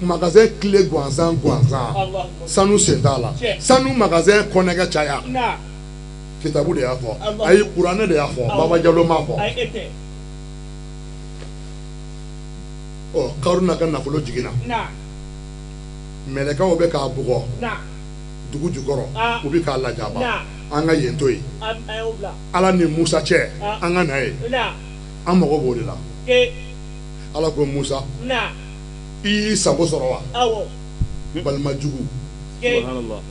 magasin clé guanzan sanu sendala sanu magasin konega chaya kitabu de yafo ay qur'an de yafo baba jallo mafo oh karuna kan nafolo jigina meleka obe ka bugo dugu jukoro obi ka lajaba anga yentoyi ala ni Musa che anga nae amago bodila ala ko Musa I sabo sorowa balma jugu subhanallah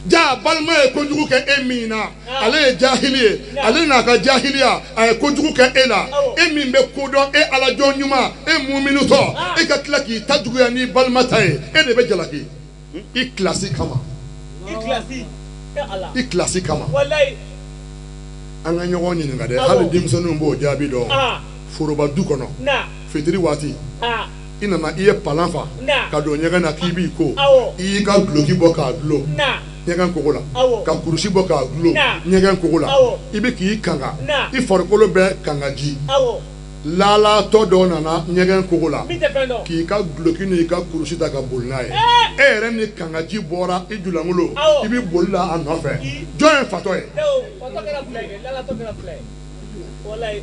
ja balma e ko jugu ke emina ale jahiliye ale na ka jahiliya ay ko jugu ke ela emin be ko do e ala jonyuma e mu'minu to e ka klaki tajugu ya ni balma tay e de be jalaki I classique kama I classique kama wallahi anga nyogo ni ngade hal dimsonu mbo jabi do foroba du kono fediri wati ina na iye palanfa ka do nyega na kibi ko I ka gloki boka glo nyega kokola ka kurusi boka glo nyega kokola ibe ki kanga I forkolo be kanga ji lala to do nana nyega kokola ki ka gloki ni ka kurusi ta ka bolna e ere ni kanga ji bora I julangulo ibi bolla anofe join fatoy lala to kera play wallahi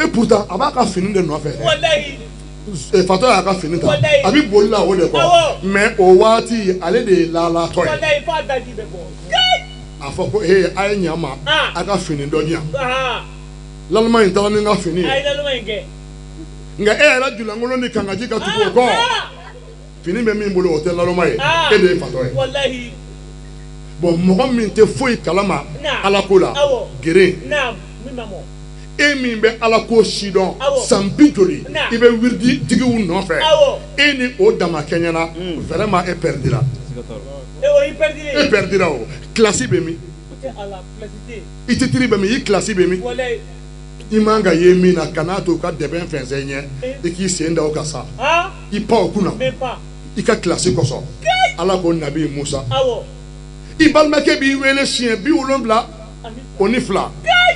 et pourtant abaka fini de nofe wallahi fato ya ka fini ta abi bolila o de ko mais o wati ale de la toy wallahi fa daji be ko afoko ay nyama aka fini do nya lalma intala ni nga fini ay lalma nge nga era julangolo ni kangaji ka tuko ko fini be min bolo hotel lalma e de fato wallahi bon mo min te foi kalama ala kola gere na mi mamo e min be ala ko sidon sambijoli ibe wirdi digiwu no fe e ni o dama kenyana vraiment e perdira e perdira o classe be mi ala placité ititiri be mi I classe be mi wallahi imanga yemi na kanato ka deben fenzenye e ki senda o kasa I pa okuna I ka classe ko so ala ko nabi Musa I balmake bi wele chien bi ulombla onifla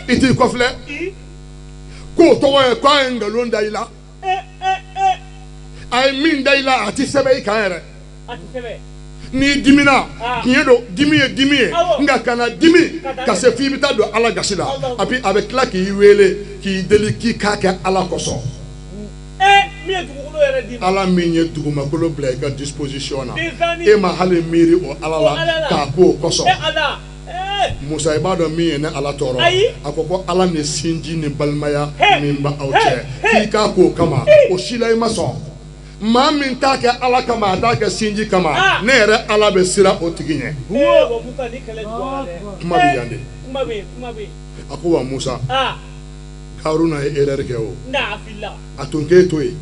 iti kofle ko to wa kwa ngalo ndaila I mean ndaila ati sebe ikare ati sebe ni dimina kiedo dimie nga kana dimi ka se fi bita do ala gasida api avec la ki wele ki deliki ka ke ala koso mi dugulo yere di ala minye duguma ko lo bla ka disposition na e ma hale miri o ala la ka ko koso Musa ibado mi ne ala toro akoko ala ne sinji ni balmaya min ba auche ki ka ko kama o shila ima so ma min ta ke ala kama ta ke sinji kama ne re ala be sira o tiginye wo muta ni kele kuma bi yande kuma bi akwa Musa Haruna e erreur ke o na filla atunke toyi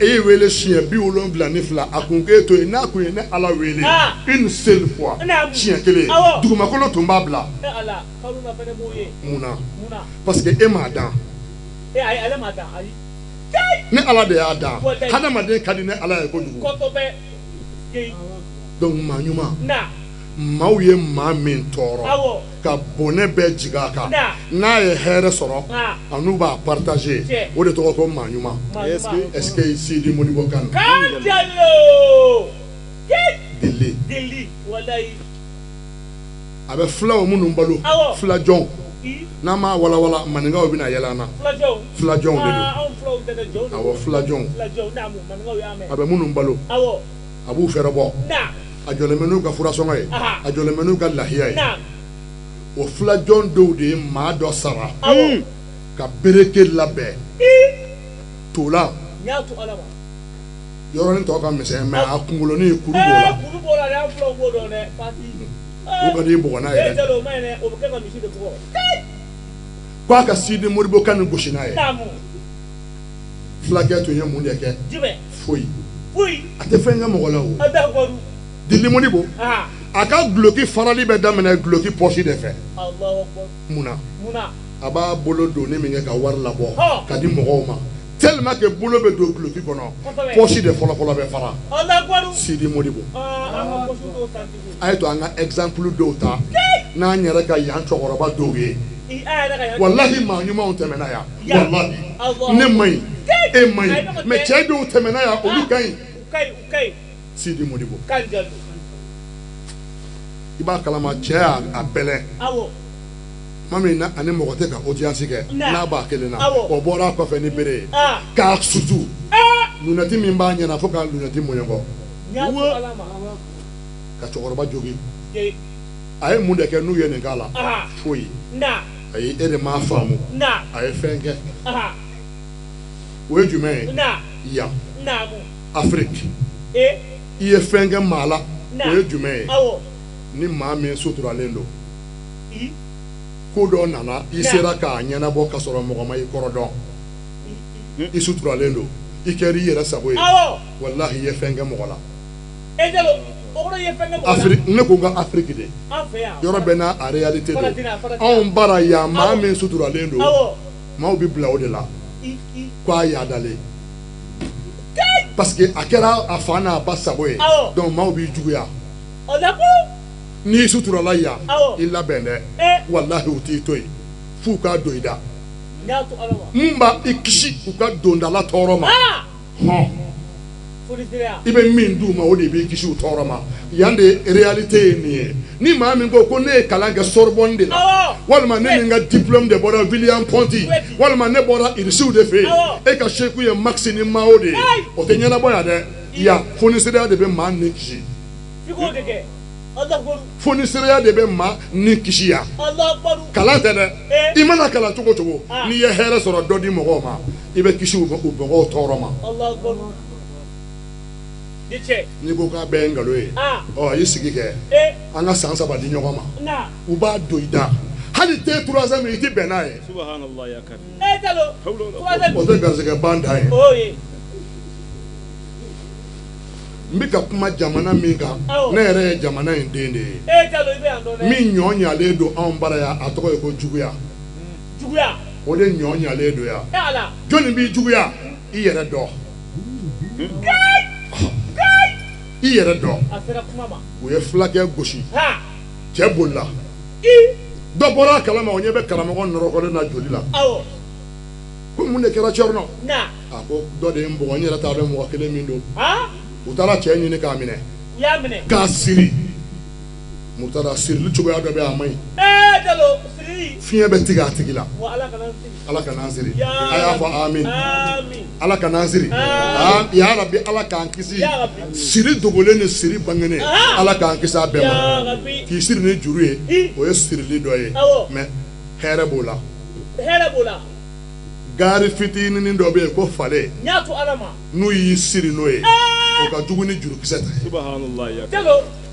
e wele chien bi ulon bla nifla akunke to na ku ne ala wele une seule fois chien kele duguma ko lo tumba bla ala Haruna fene moye muna parce que e madan e ay ala madan ay ne ala de ada hada maden kadine ala e ko dugu ko to be donc manyuma na mauye ma min toro ka bonne be jigaka na ye here soro anu ba partager o de to ko manyuma est-ce que ici di moni bokan kanjalo deli wallahi abe fla o munu mbalo fla jon na ma wala maninga obi na yela na fla jon de awo fla jon na mu maninga o ya me abe munu mbalo abu ferebo na ajole menu ka furasonga ye ajole menu ka lahiya ye o fla jon do de ma do sara ka bereke labe tola nya to alama yoro ni to ka mese me akungolo ni kurubola ya flo godo ne pati o ka di bogona ye jalo mane o ka misi de ko kwa ka sidi moribo kan goshina ye fla gato ye mun de ke jibe foi ate fenga mogola o adagoru dilimoni bo aka gloki farali be damene gloki pochi de fe Allahu akbar muna aba bolo do ne minga ka war labo ka di mogo ma tellement que bolo be do gloki kono pochi de folo be fara Allahu akbar sidi modibo ay to anga exemple do ta na nyere ka yan chokoro ba do ye wallahi ma ɲumanw tɛmɛna yan wallahi ne man ɲi e man ɲi mais cɛ dɔw tɛmɛna yan olu ka ɲi Sidi Modibo i b'a kalama cɛ y'a bɛlɛ mami na ani mɔgɔ tɛ ka audience kɛ n'a b'a kelen na o bɔra kɔfɛ ni bere ye k'a sutu lunati min b'a ɲɛna fo ka lunati mɔɲɔgɔ ka cɛkɔrɔba jogi a ye mun de kɛ n'u ye nin k'a la foyi a ye e de m'a faamu a ye fɛn kɛ o ye jumɛn ye yan Afrique i ye fɛn kɛ maa la o ye jumɛn ye ni maa min suturalen don ko dɔ nana i sera k'a ɲɛnabɔ ka sɔrɔ mɔgɔ ma i kɔrɔ dɔn i suturalen don i kɛra i yɛrɛ sago ye wallahi i ye fɛn kɛ mɔgɔ la Afrique ne ko n ka Afrique de yɔrɔ bɛɛ n'a a réalité don anw bara yan maa min suturalen don maaw bi bila o de la k'a yaadalen parce que a kɛra a fa n'a ba sago ye donc maaw b'i juguya n'i suturala yan i labɛn dɛ wallahi u t'i to yen f'u k'a don i da mun b'a i kisi u ka dondala tɔɔrɔ ma i bɛ min d'u ma o de b'i kisi u tɔɔrɔ ma yan de réalité ye nin ye ni maa min ko ne ye kalan kɛ Sorbonne de la walima ne ni n ka diplôme de bɔra William Ponty walima ne bɔra irisiw de fɛ yen e ka seku ye Max ni Mao de ye o tɛ ɲɛnabɔ yan dɛ yan fonisɛriya de bɛ maa ni kisi fonisɛriya de bɛ maa ni kisi yan kalan tɛ dɛ i mana kalan cogo o cogo n'i ye hɛrɛ sɔrɔ dɔ di mɔgɔw ma i bɛ kisi u mɔgɔw tɔɔrɔ ma n'i ko k'a bɛɛ ye nkalon ye ɔ i sigi kɛ an ka san 3 di ɲɔgɔn ma u b'a don i da hali te 3 min i ti bɛn n'a ye o tɛ garisɛgɛ ban da ye n bɛ ka kuma jamana min kan ne yɛrɛ ye jamana in den de ye min ɲɔ ɲalen don anw bara yan a tɔgɔ ye ko juguya o de ɲɔ ɲalen don yan jɔnni b'i juguya i yɛrɛ dɔn i yɛrɛ dɔn u ye fulakɛ gosi cɛ bolila dɔ bɔra a kalama o ɲɛ bɛ karamɔgɔ nɔrɔkɔlen na joli la ko mun de kɛra Cɔrɔnɔ a ko dɔ de ye n bugɔ n yɛrɛ t'a dɔn mɔgɔ kelen min don u taara cɛ ɲini k'a minɛ k'a siri Murtada sirili cogoya dɔ bɛ a ma ɲi fiɲɛ bɛ tigɛ a tigi la Ala ka n'an siri a y'a fɔ amin Ala ka n'an siri ya Rabbi Ala k'an kisi siri dogolen ni siri bangenen Ala k'an kisi a bɛɛ ma k'i siri ni juru ye o ye sirili dɔ ye mais hɛrɛ b'o la gari fitinin dɔ bɛ yen ko fale n'u y'i siri n'o ye o ka jugu ni jurukisɛ ta ye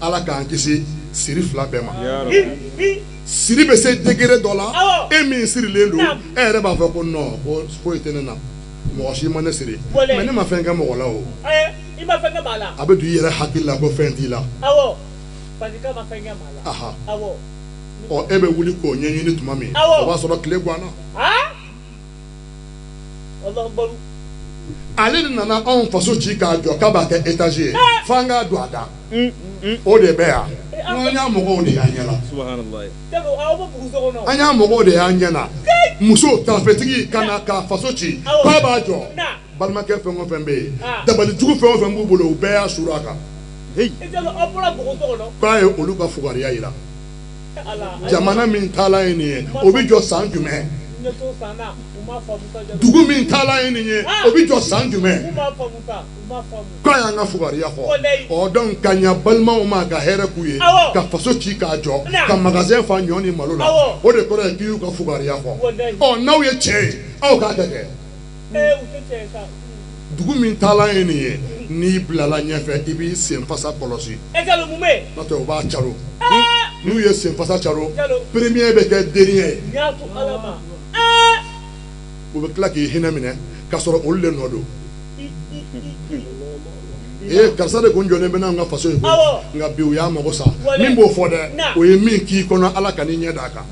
Ala k'an kisi siri fila bɛɛ ma siri bɛ se degré dɔ la e min sirilen don e yɛrɛ b'a fɔ ko non ko foyi tɛ ne na mɔgɔ si ma ne siri mais ne ma fɛn kɛ mɔgɔ la o a bɛ don i yɛrɛ hakili la ko fɛn t'i la ɔ e bɛ wuli k'o ɲɛɲini tuma min o b'a sɔrɔ tile ganna ale de nana anw faso ci k'a jɔ k'a b'a kɛ étage ye f'an k'a don a da o de bɛ yan an y'a mɔgɔw de y'an ɲɛna an y'a mɔgɔw de y'an ɲɛna muso tarafetigi ka na k'a faso ci k'a b'a jɔ balimakɛ fɛn o fɛn bɛ yen dabalijugu fɛn o fɛn b'u bolo u bɛɛ y'a suru a kan k'a ye olu ka fugariya yira jamana min taala ye nin ye o bɛ jɔ san jumɛn dugu min taala ye nin ye o bɛ jɔ san jumɛn k'a y'an ka fugariya fɔ ɔ donc ka ɲa balimaw ma ka hɛrɛ k'u ye ka faso ci k'a jɔ ka magasin fa ɲɔ ni malo la o de kɔrɔ ye k'i y'u ka fugariya fɔ ɔ n'aw ye cɛ ye aw k'a kɛ kɛ dugu min taala ye nin ye n'i bilala ɲɛfɛ i b'i senfasa kɔlɔsi n'o tɛ o b'a caro n'u ye senfasa caro premier bɛ kɛ dernier ye u bɛ tila k'i hinɛ minɛ k'a sɔrɔ olu de nɔ don karisa de ko n jɔlen bɛ n'an ka faso ye nka bi u y'a mago sa min b'o fɔ dɛ o ye min k'i kɔnɔ Ala ka n'i ɲɛ d'a kan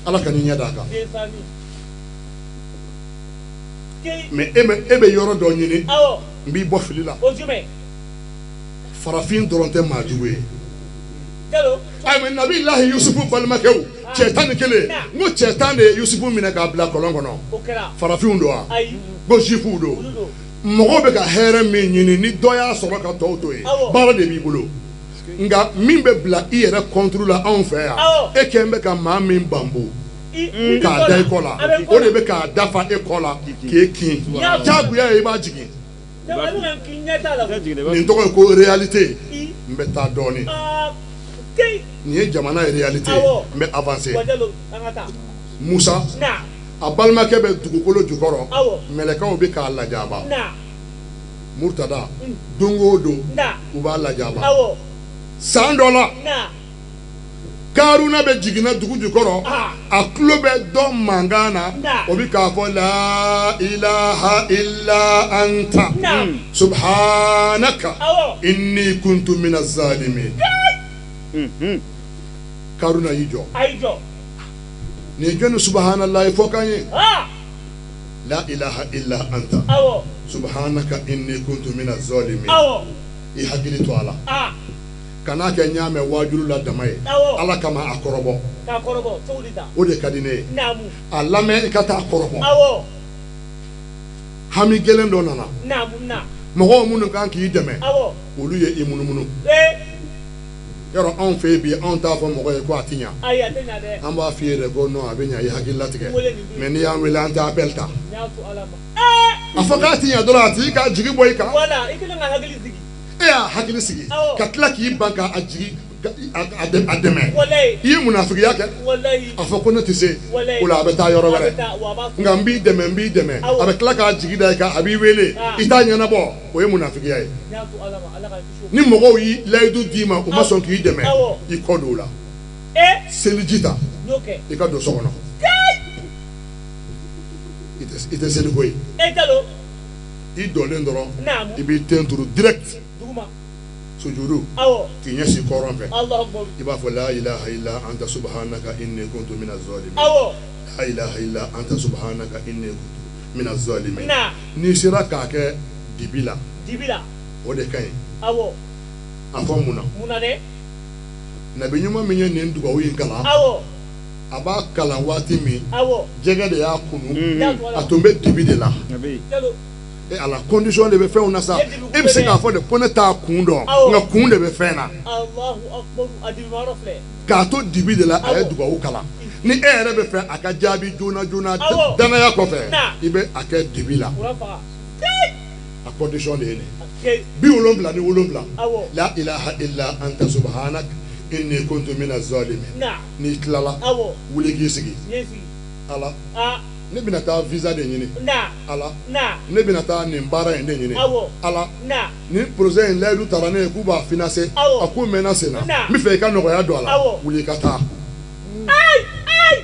Ala ka n'i ɲɛ d'a kan mais e bɛ yɔrɔ dɔ ɲini n b'i bɔ fili la farafin dɔrɔn tɛ maa jugu ye ay men nabillahi yusufu balmakew chetan kele ngo chetan de yusufu mina ka bla kolon kono farafin do a go jifu do mo be ka here me nyini ni doya so ka to to e bara de bi bolo nga min be bla ire control la en fait e kembe ka ma min bambo ka da ikola o de be ka dafa ikola keki jagu ya e ba jigi ni to ko réalité mbeta doni ni jamana réalité mais avancer Musa abalma ke be dugukolo jukoro meleka obi ka alla jaba murtada dongo do uba alla jaba $100 Karuna be jigina dugu jukoro a klo be do mangana obi ka fo la ilaha illa anta subhanaka inni kuntu minaz zalimin Karuna yijo ni jonu subhanallah fo kanye la ilaha illa anta subhanaka inni kuntu minaz zalimin I hagili to ala kana ke nyame wajulu la damaye ala kama akorobo ka korobo tawlida o de kadine namu alla me kata akorobo hami gelen do nana namu na mo munu kan ki deme olu ye imunumunu yaro on fe bi on ta fo mo ko atinya ay atenya de am ba fiere go no abenya ya hagilla tige men ya wela anta apelta ya tu alama afakati ya dolati ka jigi boy ka wala ikina nga hagili zigi ya hagili sigi katla ki banka ajigi ademe yi munafiki yake afako no tise ula abeta yoro were ngambi deme abetla ka jigi da ka abi wele itanya na bo o ye munafiki yae ni mogo yi laidu dima o ma son ki deme I kodola selijita I ka do sokono ite seligoy etalo I dolen doro I bi tenturu direct sujudu ki nyasi koron fe Allahu akbar iba fa la ilaha illa anta subhanaka inni kuntu minaz zalimin la ilaha illa anta subhanaka inni kuntu minaz zalimin ni siraka ke dibila o de kay afamuna de nabi nyuma minye ne nduga wi kala aba kala wati mi jega de ya kunu atombe dibide la et à la condition de faire on a ça et c'est qu'à faire de prendre ta kundo nga kunde be fena Allahu akbar adi marafle ka to dibi de la ay duga ukala ni ere be fe aka jabi jona dana ya ko fe ibe aka dibi la à condition de ne bi wolombla ni wolombla la ilaha illa anta subhanak inni kuntu minaz zalimin ni klala wuli gisigi ala ne bina ta visa de nyini ala ne bina ta ni mbara ende nyini ala ni projet en laidu tarane ku ba financer aku menace na mi fe ka no ya do ala wuli ka ta ai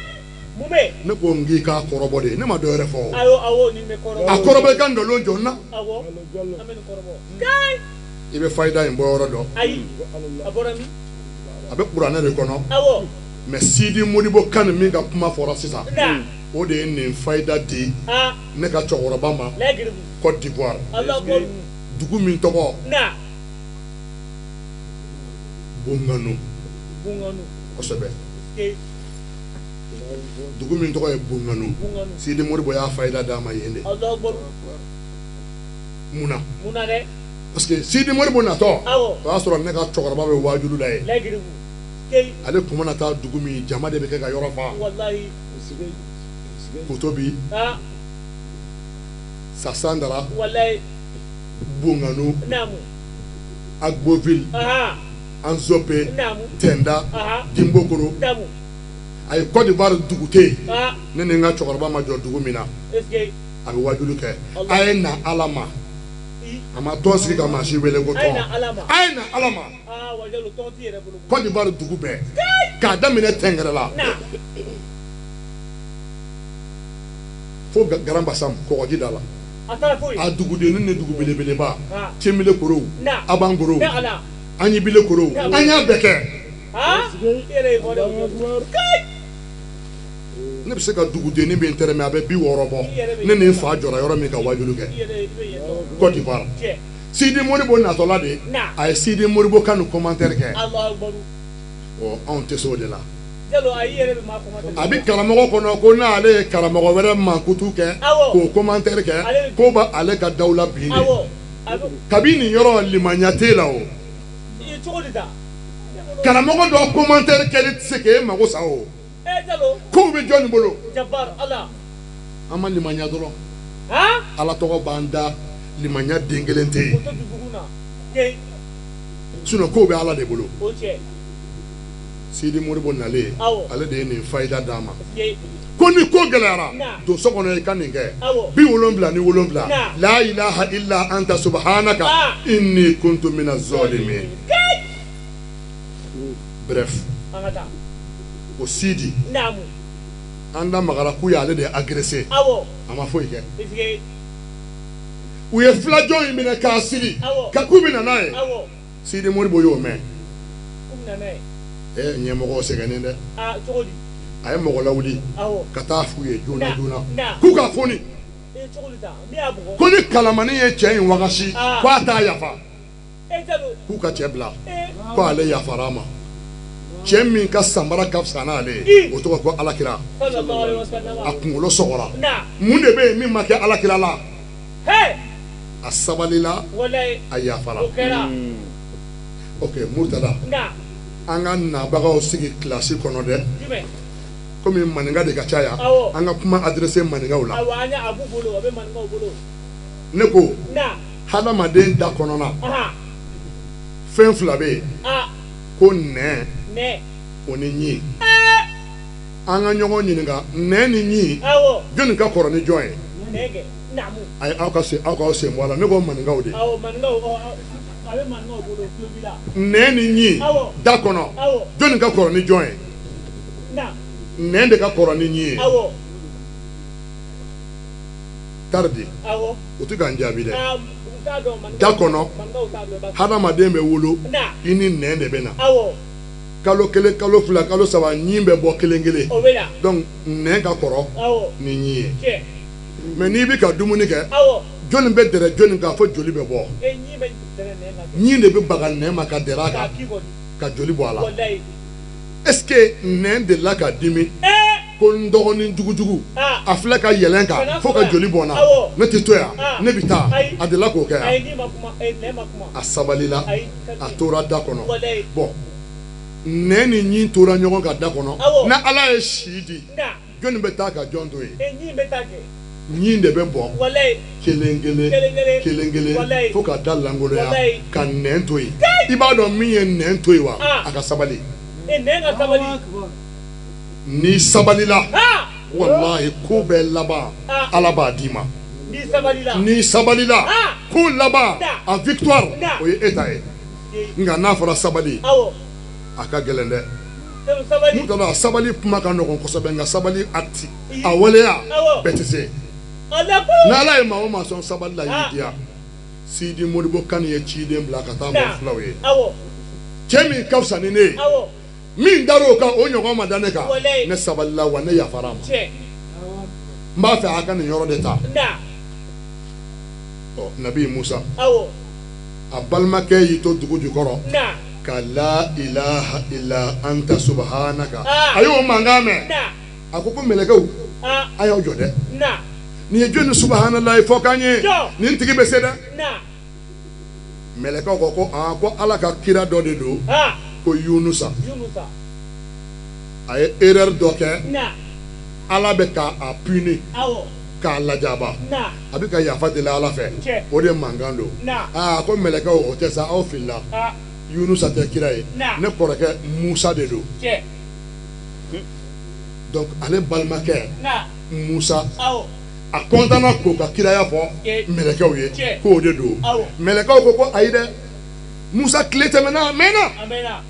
mume ne ko ngi ka korobo de ne ma do refo awo ni me korobo akorobo kan do lonjo na amen korobo kai ibe faida en boro do ai aborami abe qur'ana de kono mais sidi modibo kan mi ga kuma fora sisa o de ne faida di ne ka chokoroba ma Côte d'Ivoire dugu min togo bunganu osebe dugu min togo e bunganu sidi modibo ya faida da ma yende muna de parce que sidi modibo na to ba soro ne ka chokoroba be wajulu la e ale kuma na ta dugu mi jama de be ka yoro fa wallahi Kotobi Sassandara wallahi Bunganu Agboville Anzope Tenda Dimbokoro ay Côte d'Ivoire dugute ne nga chokoroba ma jor dugu mina abi wajulu ke ay na alama ama to sigi ka ma shi wele go to ay na alama wajalu to ti re bulu Côte d'Ivoire dugu be ka damine tengere la fo garamba sam ko ji dala a dugu de ne dugu bele ba chemile koro abangoro anyi bile koro anya beke ne be se ka dugu de ne be intere me abe bi worobo ne fa jora yoro mi ka wajulu ke Côte d'Ivoire Sidi Modibo na tola de ay Sidi Modibo kanu commentaire ke Allahu akbar o on te so de la abi karamɔgɔ kɔnɔ ko n'ale ye karamɔgɔ wɛrɛ mankutu kɛ k'o commentaire kɛ ko ba ale ka dawla bin de kabi nin yɔrɔ limaniya t'e la o karamɔgɔ dɔ commentaire kɛli tɛ se k'e mago sa o kow bɛ jɔnni bolo an ma limaniya dɔrɔn ala tɔgɔ b'an da limaniya den kelen tɛ yen sinon kow bɛ ala de bolo. Sidi Modibo nale ale de ye nin fayida d'a ma ko ni ko gɛlɛyara don so kɔnɔ i ka nin kɛ 77 ni 7 la ilaha illa anta subhanaka inni kuntu minaz zalimin. Bref o Sidi an da magara k'u y'ale de agressé a ma foyi kɛ u ye filajɔn in minɛ k'a siri ka k'u bɛ na n'a ye Sidi Modibo y'o mɛn ɲɛmɔgɔ sɛgɛnnen dɛ a ye mɔgɔ lawuli ka taa f'u ye joona k'u ka foni ko ni kalamani ye cɛ in wagasi k'a t'a yafa k'u ka cɛ bila ko ale yafara a ma cɛ min ka sanbara ka fisa n'ale ye o tɔgɔ ko alakira a kunkolo sɔgɔra mun de bɛ yen min ma kɛ alakira la a sabalila a yafara ok Murtada an ka nabagaw sigi kilasi kɔnɔ dɛ komi maninka de ka caya an ka kuma adressé maninkaw la ne ko hadamaden da kɔnɔna fɛn fila bɛ yen ko nɛn o ni ɲi an ka ɲɔgɔn ɲininka nɛn ni ɲi jɔnni ka kɔrɔ ni jɔn ye ayi aw ka sen bɔ a la ne ko maninkaw de nɛn ni ɲi da kɔnɔ jɔnni ka kɔrɔ ni jɔn ye nɛn de ka kɔrɔ ni ɲi ye taridi o tɛ k'an jaabi dɛ da kɔnɔ hadamaden bɛ wolo i ni nɛn de bɛ na kalo kelen kalo fila kalo saba ɲi bɛ bɔ kelen kelen donc nɛn ka kɔrɔ ni ɲi ye mais n'i bɛ ka dumuni kɛ jɔnni bɛ dɛrɛ jɔnni kan fo joli bɛ bɔ ɲi de bɛ baga nɛn ma ka dɛrɛ a kan ka joli bɔ a la est-ce que nɛn delila ka dimi ko n dɔgɔnin jugujugu a filɛ ka yɛlɛn kan fo ka joli bɔ n na ne tɛ to yan ne bɛ taa a delila k'o kɛ yan a sabalila a tora da kɔnɔ bon nɛn ni ɲi tora ɲɔgɔn kan da kɔnɔ ni ala ye si di jɔnni bɛ taa ka jɔn to yen ɲi de bɛ bɔ kelen kelen fo ka da langoloya ka nɛn to yen i b'a dɔn min ye nɛn to yen wa a ka sabali ni sabalila wallahi ko bɛɛ laban ala b'a d'i ma ni sabalila ko laban a victoire o ye e ta ye nka n'a fɔra sabali a ka gɛlɛn dɛ Murtada sabali kuma ka nɔgɔn kosɛbɛ nka sabali acte a waleya bɛɛ tɛ se n'ala ye maa o maa sɔn sabali la y'i diya Sidi Modibo Kani ye ciden bila ka taa mɔgɔ filaw ye cɛ min ka fisa ni ne ye min dar'o kan o ɲɔgɔn ma da ne kan ne sabalila wa ne yafara ma n b'a fɛ a ka nin yɔrɔ de ta Nabi Musa a balimakɛ y'i to dugu jukɔrɔ ka la ilaha illa anta subhanaka a y'o mankan mɛn a ko mɛlɛkɛw a y'aw jɔ dɛ nin ye jɔnni subhanalahi fɔ k'an ye nin tigi bɛ se dɛ mɛlɛkɛw ko ala ka kira dɔ de don ko Yunusa a ye erreur dɔ kɛ ala bɛ k'a puni k'a lajaba a bɛ ka yafa deli ala fɛ o de mankan don ko mɛlɛkɛw o tɛ sa aw filila Yunusa tɛ kira ye ne kɔrɔkɛ Musa de don donc ale balimakɛ Musa a kɔntana k'o ka kiraya fɔ mɛlɛkɛw ye k'o de don mɛlɛkɛw ko ayi dɛ Musa tile tɛmɛna a mɛnna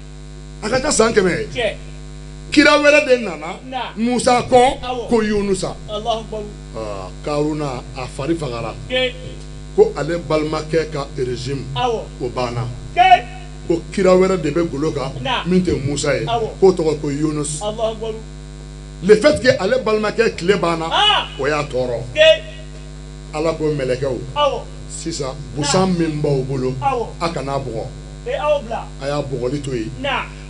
a ka ca san 100 ye kira wɛrɛ de nana Musa kɔ ko Yunusa Karuna a fari fagara ko ale balimakɛ ka régime o banna ko kira wɛrɛ de bɛ golo kan min tɛ Musa ye k'o tɔgɔ ko Yunus le fait que ale balimakɛ tile banna o y'a tɔɔrɔ ala ko mɛlɛkɛw sisan busan min b'aw bolo a kana bugɔ a y'a bugɔli to yen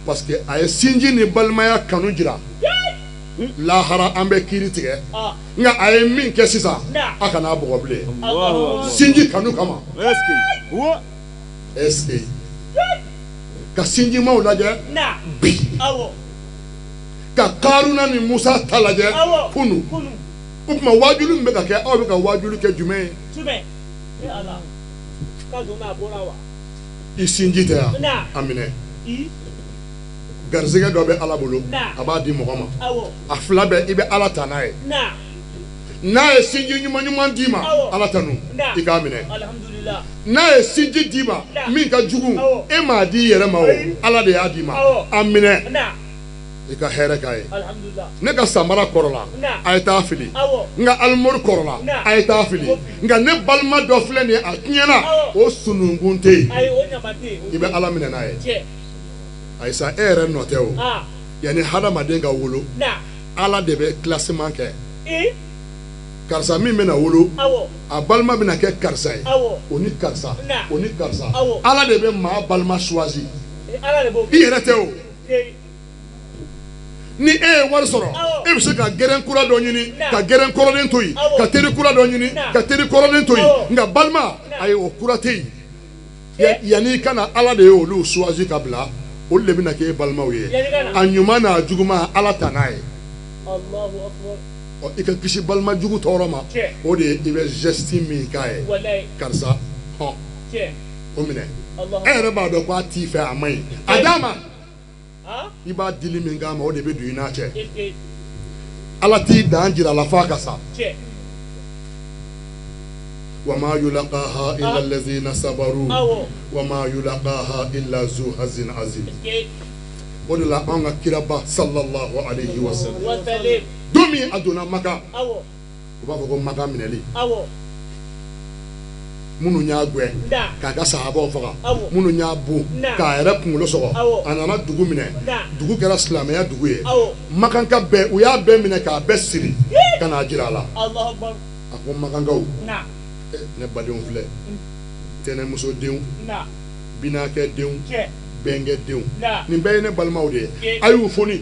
parce que a ye sinji ni balimaya kanu jira lahara an bɛ kiiri tigɛ nka a ye min kɛ sisan a kana bɔgɔ bilen sinji kanu kama est-ce que ka sinji maw lajɛ bi ka Karuna ni Musa ta lajɛ kunu o tuma waajuli min bɛ ka kɛ aw bɛ ka waajuli kɛ jumɛn ye i sinji tɛ yan a minɛ garisɛgɛ dɔ bɛ Ala bolo a b'a di mɔgɔ ma a fila bɛɛ i bɛ Ala ta n'a ye n'a ye sinji ɲuman ɲuman d'i ma Ala tanu i k'a minɛ n'a ye sinji d'i ma min ka jugu e m'a di i yɛrɛ ma o Ala de y'a d'i ma a minɛ i ka hɛrɛ k'a ye ne ka samara kɔrɔla a ye taa fili n ka alimori kɔrɔla a ye taa fili nka ne balima dɔ filɛ nin ye a tiɲɛna o sununkun tɛ yen i bɛ Ala minɛ n'a ye ayisa e yɛrɛ nɔ tɛ o yanni hadamaden ka wolo Ala de bɛ classement kɛ karisa min bɛna wolo a balima bɛna kɛ karisa ye o ni karisa o ni karisa Ala de bɛ maa balima choisi i yɛrɛ tɛ o ni e ye wari sɔrɔ e bɛ se ka gɛrɛn kura dɔ ɲini ka gɛrɛn kɔrɔlen to yen ka teri kura dɔ ɲini ka teri kɔrɔlen to yen nka balima ayi o kura tɛ yen yanni i kana Ala de ye olu choisi ka bila olu de bɛna kɛ e balimaw ye a ɲuman n'a juguman Ala ta n'a ye i ka kisi balima jugu tɔɔrɔ ma o de ye i bɛ geste min k'a ye karisa hɔn o minɛ e yɛrɛ b'a dɔn k'a t'i fɛ a man ɲi a d'a ma i b'a dili min k'a ma o de bɛ don i n'a cɛ Ala t'i dan jira la f'a ka sa wa ma yulaqaha illa allazina sabaru wa ma yulaqaha illa zu hazin azim o de la an ka kiraba sallallahu alayhi wa sallam don min a donna Maka u b'a fɔ ko Maka minɛli minnu y'a gɛn k'a ka sahabaw faga minnu y'a bon k'a yɛrɛ kunkolo sɔgɔ a nana dugu minɛ dugu kɛra silamɛya dugu ye Makanka bɛɛ u y'a bɛɛ minɛ k'a bɛɛ siri ka n'a jira a la a ko Makankaw ne badenw filɛ tɛnɛmusodenw binakɛdenw bɛnkɛdenw nin bɛɛ ye ne balimaw de ye a y'u foni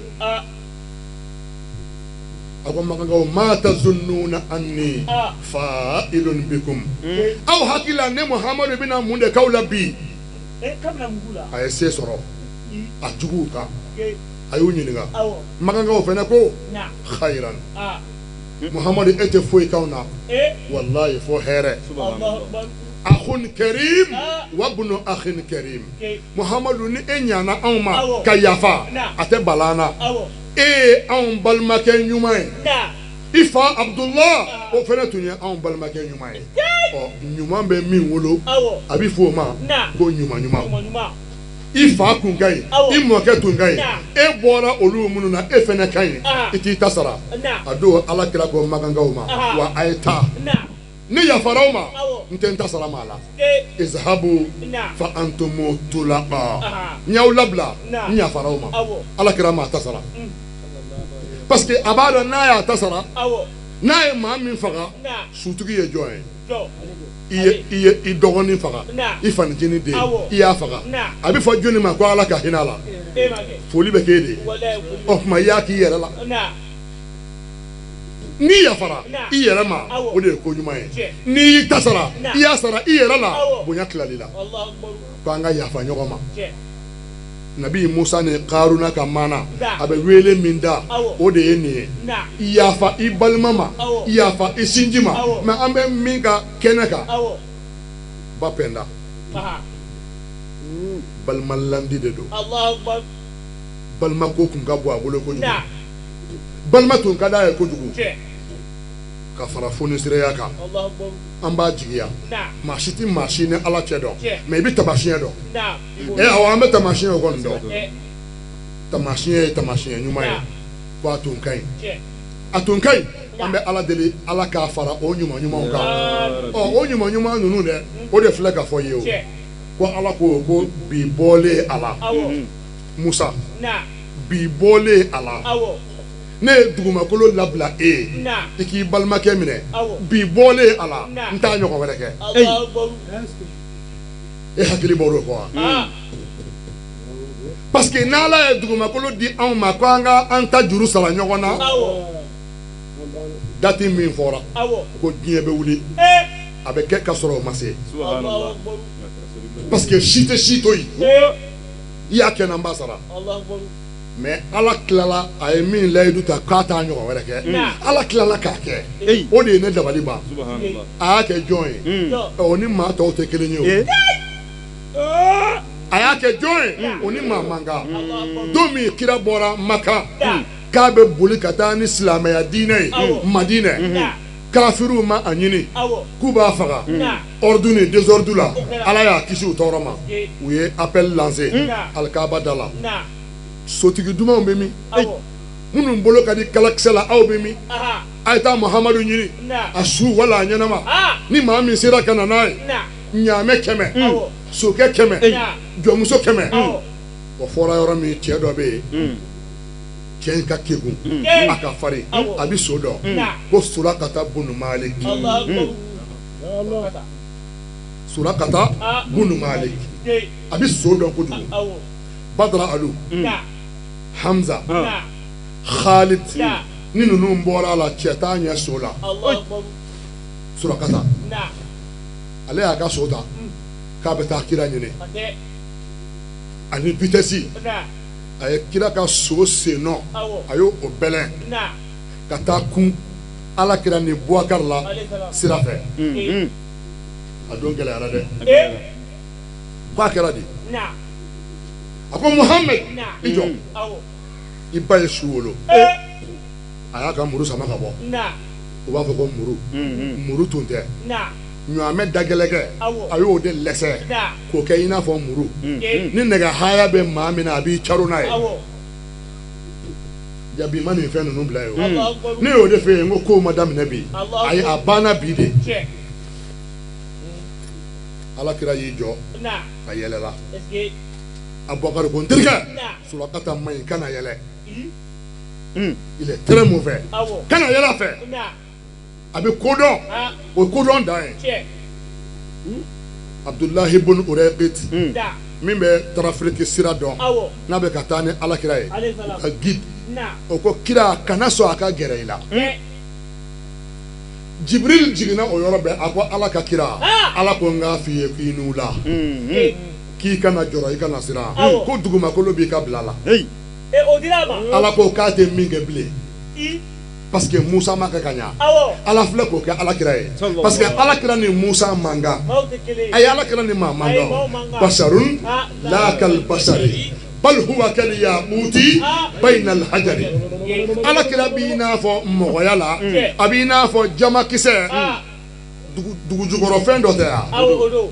a ko Makankaw ma tazunnuna anni fa'ilun bikum aw hakila ne Muhamadu bɛna mun de k'aw la bi a ye se sɔrɔ a juguw kan a y'u ɲininka Makankaw fɛnɛ ko khairan Muhamadu e tɛ foyi k'anw na wallahi fo hɛrɛ akhun karim wa ibnu akhin karim Muhamadu ni e ɲana anw ma ka yafa a tɛ balana anw balimakɛ ɲuman ye i fa Abdullah o fɛnɛ tun ye anw balimakɛ ɲuman ye ɲuman bɛ min wolo a bɛ fɔ o ma ko ɲuman ɲuman i fa kun ka ɲi i mɔkɛ tun ka ɲi e bɔra olu minnu na e fɛnɛ ka ɲi i t'i ta sara a don Ala kira ko Makankaw ma wa a ye taa ne yafaraw ma n tɛ n ta sara ma la izhabu fa antumu tulaqa n y'aw labila n yafaraw ma Ala kira ma ta sara parce que a b'a dɔn n'a y'a ta sara n'a ye maa min faga sutigi ye jɔn ye i dɔgɔnin faga i fanicinin den i y'a faga a bɛ fɔ jɔnni ma ko Ala ka hinɛ a la foli bɛ k'e de ye o tuma i y'a k'i yɛrɛ la n'i yafara i yɛrɛ ma o de ye ko ɲuman ye n'i y'i ta sara i y'a sara i yɛrɛ la bonya tilali la ko an ka yafa ɲɔgɔn ma Nabi Musa ni Karuna ka maana a bɛ wele min da o de ye nin ye i yafa i balima ma i yafa i sinji ma mais an bɛ min ka kɛnɛ kan ba pɛnda balima landi de don balima ko kun ka bɔ a bolo kojugu balima tun ka d'a ye kojugu ka fara fonisiraya kan an b'a jigiya maa si tɛ maa si ni Ala cɛ dɔn mais i bɛ tamasiyɛn dɔn awɔ an bɛ tamasiyɛn kɔni dɔn tamasiyɛn ye tamasiyɛn ɲuman ye ko a tun ka ɲi an bɛ Ala deli Ala k'a fara o ɲuman ɲumanw kan o ɲuman ɲuman ninnu dɛ o de filɛ ka fɔ i ye o ko Ala ko bi bɔlen a la Musa bi bɔlen a la ne ye dugumakolo labila e ye i k'i balimakɛ minɛ bi bɔlen a la n t'a ɲɔgɔn wɛrɛ kɛ e hakili bɔr'o kɔ wa parce que n'ala ye dugumakolo di anw ma ko an ta juru sara ɲɔgɔn na dati min fɔra ko diɲɛ bɛ wuli a bɛ kɛ ka sɔrɔ o ma se parce que si tɛ si to yen i y'a kɛ na n b'a sara mais ala tilala a ye min layidu ta k'a t'a ɲɔgɔn wɛrɛ kɛ ala tilala k'a kɛ o de ye ne dabali ban a y'a kɛ jɔn ye o ni maa tɔw tɛ kelen ye o a y'a kɛ jɔn ye o ni maa man kan don min kira bɔra Maka k'a bɛ boli ka taa ni silamɛya diinɛ ye Madinɛ kafiriw ma a ɲini k'u b'a faga ordre ni désordre la ala y'a kisi u tɔɔrɔ ma u ye appel lancé alikaba da la sotigi dumanw bɛ min minnu bolo ka di kalakisɛ la aw bɛ min a ye taa Muhamadu ɲini a su wala a ɲɛnama ni maa min sera ka na n'a ye ɲaamɛ 100 sokɛ 100 jɔnmuso 100 o fɔra yɔrɔ min cɛ dɔ bɛ yen cɛ in ka kegun a ka farin a bɛ so dɔn ko Surakata bunu Malik Surakata bunu Malik a bɛ so dɔn kojugu Badara Alu Hamza Khalid ni ninnu bɔra la cɛ t'a ɲɛ so la Surakata ale y'a ka so ta k'a bɛ taa kira ɲini ani vitesse a ye kira ka so sen nɔ a y'o bɛlɛn ka taa kun ala kira ni Bubakari la sira fɛ a don gɛlɛyara dɛ k'a kɛra di a ko Muhammed i jɔ i ba ye su wolo a y'a ka muru sama ka bɔ u b'a fɔ ko muru tun tɛ ɲaamɛ dagɛlɛkɛ a y'o de lɛsɛ k'o kɛ i n'a fɔ muru ni nɛgɛ haya bɛ maa min na a b'i caro n'a ye jabi ma nin fɛn ninnu bila ye o ne y'o de fɛ yen n ko kow ma daminɛ bi ayi a banna bi de ala kira y'i jɔ a yɛlɛla Abubakar ko n terikɛ Surakata man ɲi kana yɛlɛ il est très mauvais kana yɛlɛ a fɛ a bɛ kodɔn o ye kodɔn dan ye Abdullahi ibn Urayqit min bɛ Tarafiriki sira dɔn n'a bɛ ka taa ni alakira ye ka guide o ko kira kana sɔn a ka gɛrɛ i la Jibril jiginna o yɔrɔ bɛɛ a ko ala ka kira ala ko n k'a f'i ye k'i n'u la k'i kana jɔrɔ i kana siran ko dugumakolo b'i ka bila la ala ko k'a tɛ min kɛ bilen parce que Musa ma kɛ ka ɲa ala filɛ k'o kɛ alakira ye parce que alakira ni Musa man kan a ye alakira ni maa man kan basharun la kal bashari bal huwa kal yaquti bayna al hajari alakira b'i n'a fɔ mɔgɔya la a b'i n'a fɔ jamakisɛ dugu jukɔrɔ fɛn dɔ tɛ yan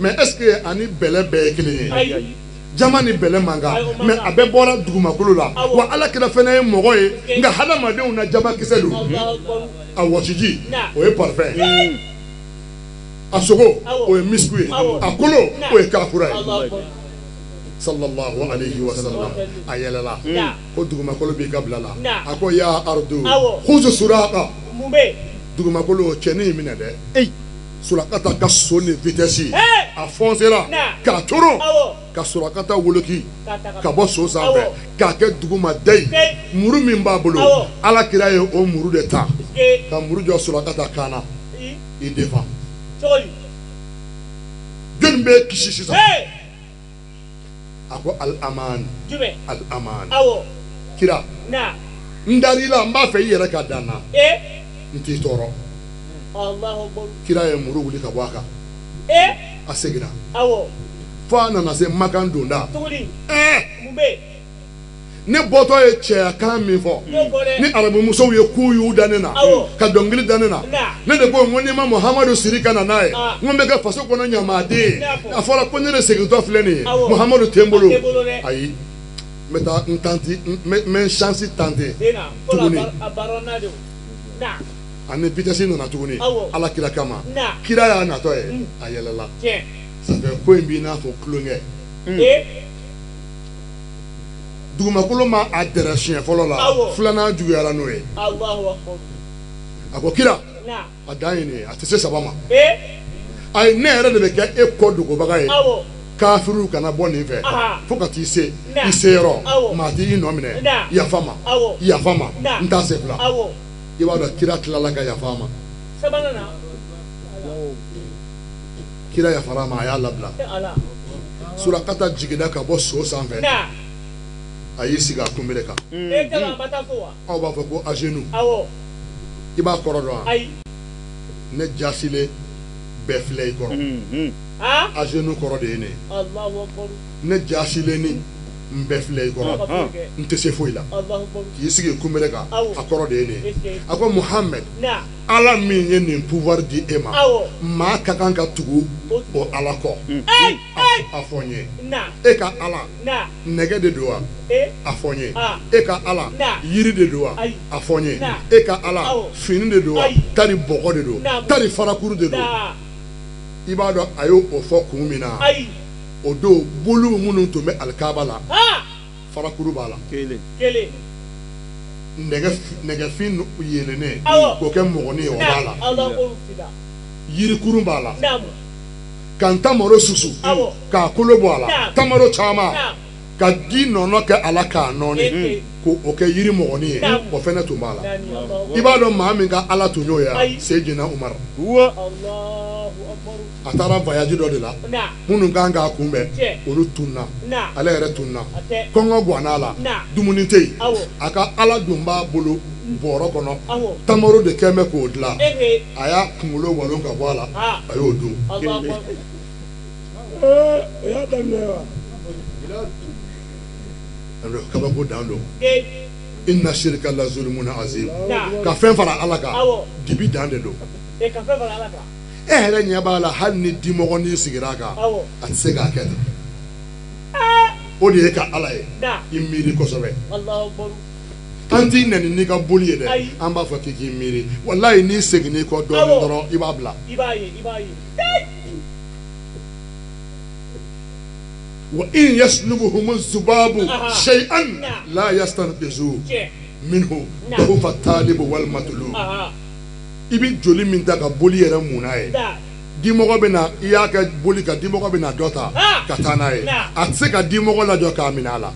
mais est ce que ani bɛlɛ bɛɛ ye kelen ye jama ni bɛlɛ man kan mais a bɛɛ bɔra dugumakolo la wa alakira fɛnɛ ye mɔgɔ ye nka hadamadenw na jamakisɛ don a wɔsiji o ye parfum a sogo o ye misku ye a kolo o ye kafura ye sallallahu alayhi wa sallam a yɛlɛla ko dugumakolo b'i ka bila la a ko ya ardu khuzu suraka dugumakolo cɛnin minɛ dɛ Surakata ka so ni vitesse a foncera k'a coron ka Surakata woloki ka bɔ so sanfɛ k'a kɛ duguma dayi muru min b'a bolo ala kira ye o muru de ta ka muru jɔ Surakata kan na i défend jɔnni bɛ kisi sisan a ko al-aman al-aman kira n dar'i la n b'a fɛ i yɛrɛ ka dan na n t'i tɔɔrɔ kira ye muru wuli ka bɔ a kan a seginna fo a nana se Makan donda ne bɔtɔ ye cɛya kan min fɔ ni arabu musow ye ku y'u da ne na ka dɔnkili da ne na ne de ko n ko n'i ma Muhamadu siri ka na n'a ye n ko n bɛ kɛ faso kɔnɔ ɲamaden a fɔra ko ne de segintɔ filɛ nin ye Muhamadu tɛ n bolo ayi n bɛ taa n tanti n bɛ chance tenter tuguni ani vitesse nana tuguni ala kira kama kira y'a natɔ ye a yɛlɛla ça fait ko in b'i n'a fɔ kulonkɛ dugumakolo ma a dɛrɛ siɲɛ fɔlɔ la filanan juguyara n'o ye a ko kira a dan ye nin ye a tɛ se saba ma ayi ne yɛrɛ de bɛ kɛ e kɔ dogobaga ye kafiru kana bɔ nin fɛ fo ka t'i se i seyɔrɔ maa t'i nɔ minɛ yafa ma yafa ma n t'a se fila i b'a dɔn kira tilala ka yafa ma kira yafara ma a y'a labila surakata jigida ka bɔ so sanfɛ a y'i sigi a kunbere kan aw b'a fɔ ko agenu i b'a kɔrɔ dɔn wa ne jasilen bɛɛ filɛ i kɔrɔ agenu kɔrɔ de ye ne ne jasilen ni n bɛɛ filɛ i kɔrɔ n tɛ se foyi la k'i sigi kunbere kan a kɔrɔ de ye ne a ko Muhammed ala min ye nin pouvoir di e ma maa ka kan ka tugu o ala kɔ a fɔ n ye e ka ala nɛgɛ de don wa a fɔ n ye e ka ala yiri de don wa a fɔ n ye e ka ala fini de don wa tari bɔgɔ de don tari farakuru de don i b'a dɔn a y'o fɔ kun min na o don bulu minnu tun bɛ alikaba la farakuru b'a la nɛgɛfin yelenen k'o kɛ mɔgɔnin o b'a la yirikurun b'a la ka n tamaro susu k'a kolo bɔ a la tamaro caman ka di nɔnɔ kɛ a la k'a nɔɔni k'o kɛ yiri mɔgɔnin ye o fɛnɛ tun b'a la i b'a dɔn maa min ka ala tun y'o ye Seyidina Umar a taara voyage dɔ de la minnu kan k'a kunbɛn olu tunna ale yɛrɛ tunna kɔngɔ ganna a la dumuni tɛ yen a ka ala dun b'a bolo bɔrɔ kɔnɔ tamaro de kɛn bɛ k'o dilan a y'a kunkolo walon ka bɔ a la a y'o dun kabako dan don inna shirka la zulmun azim ka fɛn fara ala kan dibi dan de don e yɛrɛ ɲɛ b'a la hali ni dimɔgɔnin sigira a kan a tɛ se k'a kɛ ten o de ye ka ala ye i miiri kosɛbɛ an t'i nɛni n'i ka boli ye dɛ an b'a fɔ k'i miiri walayi n'i seginn'i kɔ dɔɔnin dɔrɔn i b'a bila wa in yaslubuhum zubabu shay'an la yastanqizu minhu dawfa talib wal matlub i bi joli min ta ka boli yɛrɛ mun n'a ye dimɔgɔ bɛ na i y'a kɛ boli ka dimɔgɔ bɛ na dɔ ta ka taa n'a ye a tɛ se ka dimɔgɔ lajɔ k'a minɛ a la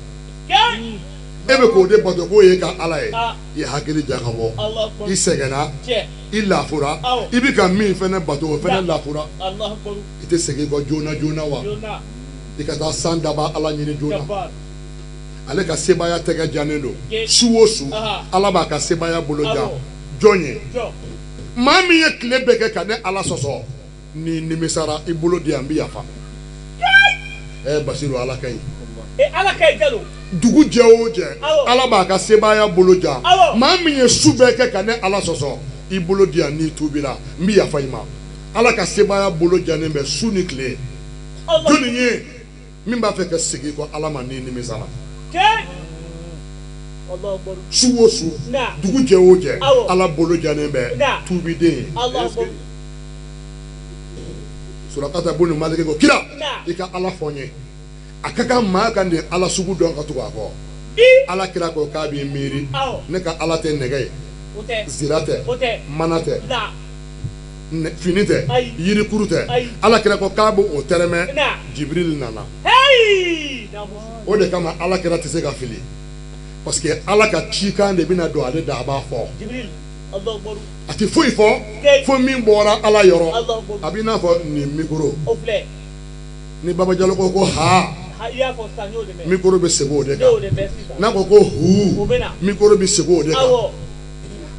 e bɛ k'o de bato k'o ye ka ala ye i ye hakili ja ka bɔ i sɛgɛnna i lafura i bɛ ka min fɛnɛ bato o fɛnɛ lafura i tɛ segin i kɔ joona joona wa i ka taa san daba ala ɲini joona ale ka sebaya tɛgɛ jannen don su o su ala b'a ka sebaya bolo jan jɔn ye maa min ye tile bɛɛ kɛ ka ne ala sɔsɔ ni nimisara i bolo di yan n bɛ yafa Basiru ala ka ɲi dugu jɛ o jɛ ala b'a ka sebaya bolo jan maa min ye su bɛɛ kɛ ka ne ala sɔsɔ i bolo di yan n'i tubira n bɛ yafa i ma ala ka sebaya bolo jannen bɛ su ni tile jɔnni ye min b'a fɛ ka segin kɔ ala ma n'i nimisara su o su dugu jɛ o jɛ ala bolo jannen bɛ tubiden ye surakata boni malike ko kira i ka ala fɔ n ye a ka kan maa ka nin ala sugu dɔn ka tugu a kɔ ala kira ko k'a b'i miiri ne ka ala tɛ nɛgɛ ye zira tɛ mana tɛ fini tɛ yirikuru tɛ ala kira ko k'a b'o tɛrɛmɛ Jibril nana o de kama ala kira tɛ se ka fili parce que ala ka cikan de bɛna don ale da a b'a fɔ a tɛ foyi fɔ fo min bɔra ala yɔrɔ a b'i n'a fɔ nin mikoro ni Baba Jalo ko ha mikoro bɛ segin o de kan n'a ko hu mikoro bɛ segin o de kan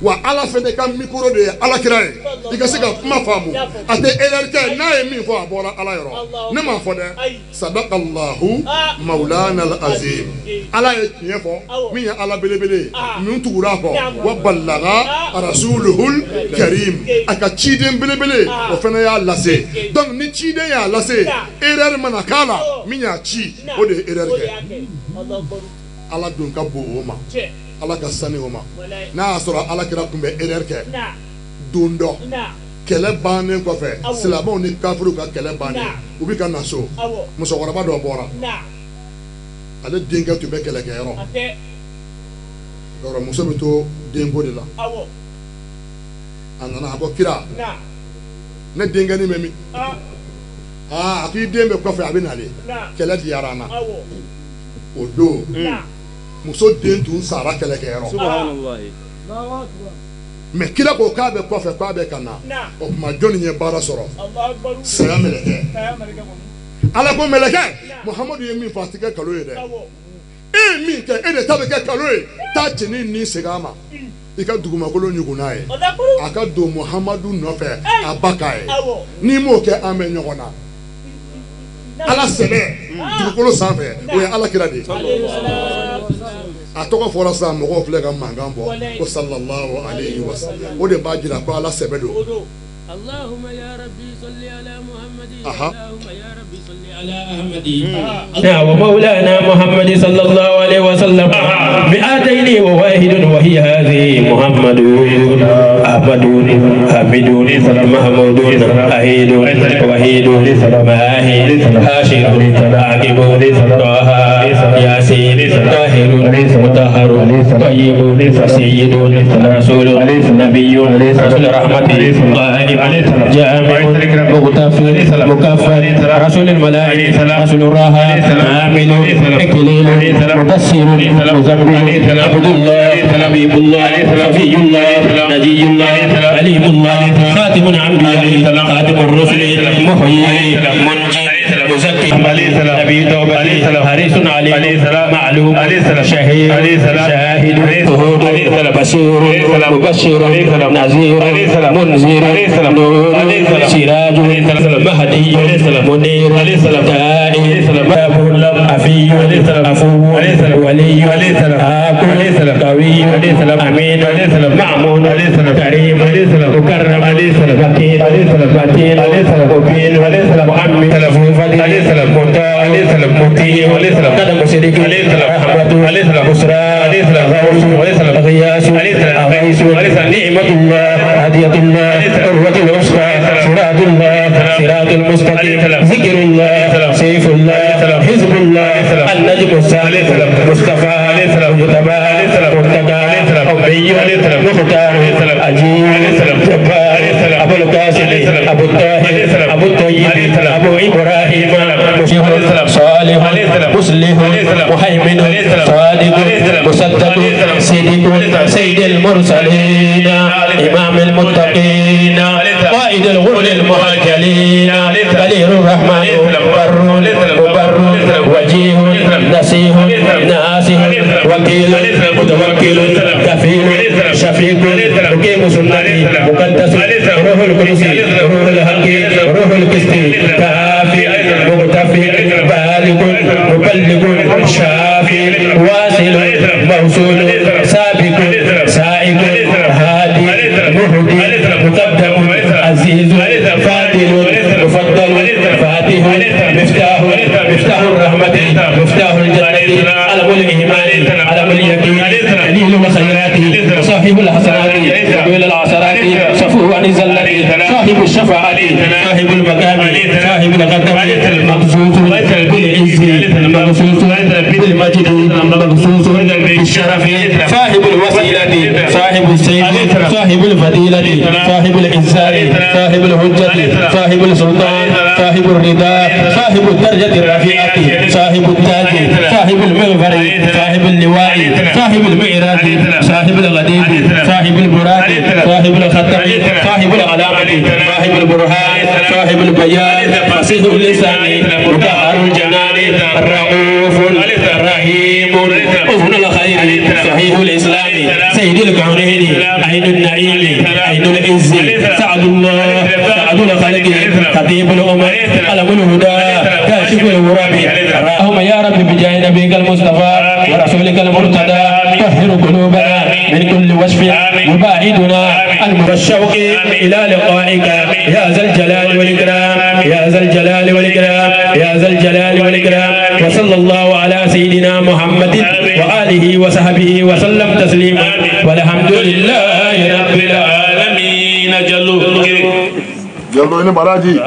wa ala fɛnɛ ka mikoro de ye ala kira ye i ka se ka kuma faamu a tɛ erreur kɛ n'a ye min fɔ a bɔra ala yɔrɔ ne m'a fɔ dɛ sadakallahu maulana al-azim ala ye tiɲɛ fɔ min ye ala belebele ye min tugura a kɔ wa ballaga rasuluhul karim a ka ciden belebele o fɛnɛ y'a lase donc ni ciden y'a lase erreur mana k'a la min y'a ci o de ye erreur kɛ ala dun ka bon o ma ala ka sani o ma n'a y'a sɔrɔ ala kira tun bɛ erreur kɛ don dɔ kɛlɛ bannen kɔfɛ silamɛw ni kafiriw ka kɛlɛ bannen u bɛ ka na so musokɔrɔba dɔ bɔra ale denkɛ tun bɛ kɛlɛkɛyɔrɔ yɔrɔ muso bɛ to denko de la a nana a ko kira ne denkɛnin bɛ min k'i den bɛ kɔfɛ a bɛ nalen kɛlɛ diyara an na o don muso den tun sara kɛlɛkɛyɔrɔ mais kira ko k'a bɛ kɔfɛ k'a bɛ ka na o tuma jɔnni ye baara sɔrɔ saya mɛlɛkɛ ala ko mɛlɛkɛ Muhamadu ye min fɔ a tɛ kɛ kalo ye dɛ e ye min kɛ e de ta bɛ kɛ kalo ye taa cɛnin ni segin a ma i ka dugumakolo ɲugun n'a ye a ka don Muhamadu nɔfɛ a ba k'a ye n'i m'o kɛ an bɛ ɲɔgɔn na ala sɛbɛ dugukolo sanfɛ o ye ala kira de ye a tɔgɔ fɔra sisan mɔgɔw filɛ ka mankan bɔ ko sallallahu alayhi wa sallam o de b'a jira ko ala sɛbɛ don Allahumma ya rabbi salli ala Muhammadin Allahumma ya rabbi salli ala Ahmadin wa maulana Muhammad sallallahu alayhi wa sallam bi'ataini wa wahidun wa hiya hadhihi Muhammadun Ahmadun Hamidun Mahmudun Ahidun Wahidun Mahid Hashirun Aqibun Taha Yasin Tahirun Mutahharun Tayyibun Sayyidun Rasulun Nabiyyun Rasul rahmatin جامع مغتفر مكفر رسول الملائكة رسول الراحة آمن إكليل مبشر مزمل عبد الله حبيب الله صفي الله نجي الله عليم الله خاتم الأنبياء خاتم الرسل محيي منجي مزكي نبي توبة حريص عليم معلوم شهيد شاهد شهود بشير مبشر نذير منذر نور سراج مهدي منير داعي باب عفي عفو ولي عاقل قوي امين مامون كريم مكرم وكيل متين مبين مؤمن فضيل مطاع مطيع قدم صديق رحمة بشرى غوث غياث أغيث نعمة الله هدية الله قوة العشرى صراط الله صراط المستقيم ذكر الله سيف الله حزب الله النجم الثالث مصطفى مجتبى مرتقى أبي مختار أجيب جبار أبو القاسم أبو الطاهر أبو الطيب أبو إبراهيم صالح مسلم مهيمن صادق مصدق صديق سيد المرسلين إمام المتقين قائد الغر المهاجلين خليل الرحمن بر مبر وجيه نسيه ناسه وكيل متوكل كفيل شفيق مقيم سنتي مقدس روح القدس روح الحق روح القسط كافي مغتفي بالغ مبلغ شافي واصل موصول سابق سائق هادي مهدي مقدم عزيز فاضل مفضل فاتح مفتاح الرحمة مفتاح الجنة علم الإيمان علم اليقين دليل الخيرات صاحب الحسنات قبيل العثرات صفو عن الزلة صاحب الشفاعة صاحب المقام صاحب القدم مقصود بالعز مقصود بالمجد مقصود بالشرف صاحب الوسيلة صاحب السيف صاحب الفضيلة صاحب الإنسان صاحب الحجة صاحب السلطان صاحب الرضا صاحب الدرجة الرفيعة صاحب التاج صاحب المغفر صاحب اللواء صاحب المعراج صاحب الغدير صاحب البراق صاحب الختم صاحب العلامة صاحب البرهان صاحب البيان فصيح اللسان مطهر الجنان الرؤوف الرحيم أذن الخير صحيح الإسلام سيد الكونين عين النعيم عين العز سعد الله سعد الخلق خطيب الأمم علم الهدى كاشف الغراب اللهم يا رب بجاه نبيك المصطفى ورسولك المرتضى طهر قلوبنا من كل وصف يباعدنا عن الشوق إلى لقائك يا ذا الجلال والإكرام يا ذا الجلال والإكرام يا ذا الجلال والإكرام وصلى الله على سيدنا محمد وآله وصحبه وسلم تسليما والحمد لله رب العالمين جلو إنه براجي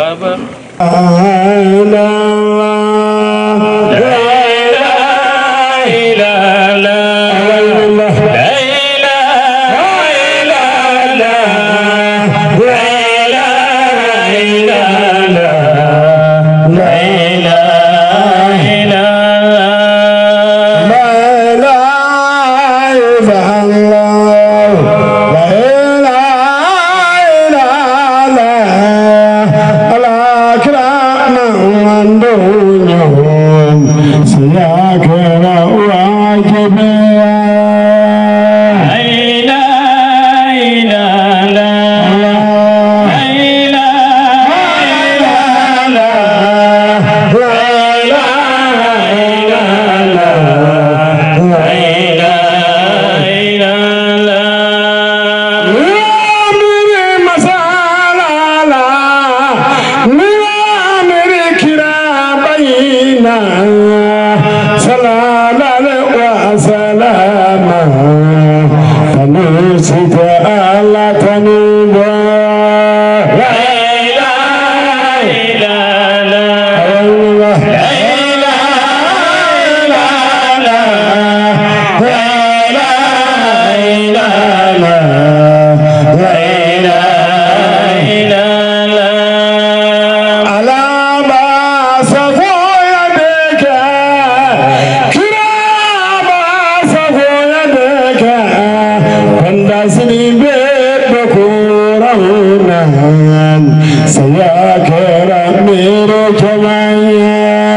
saya kera mere jamanya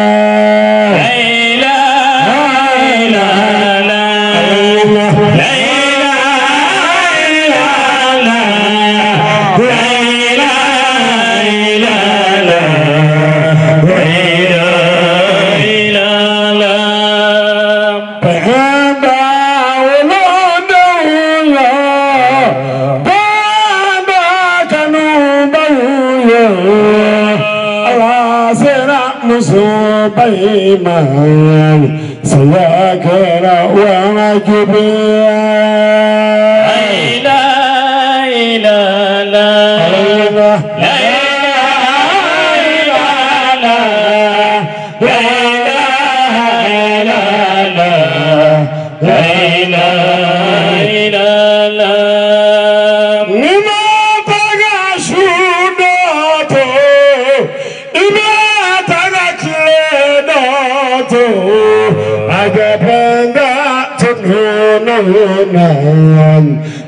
Baiman saya kira wajib la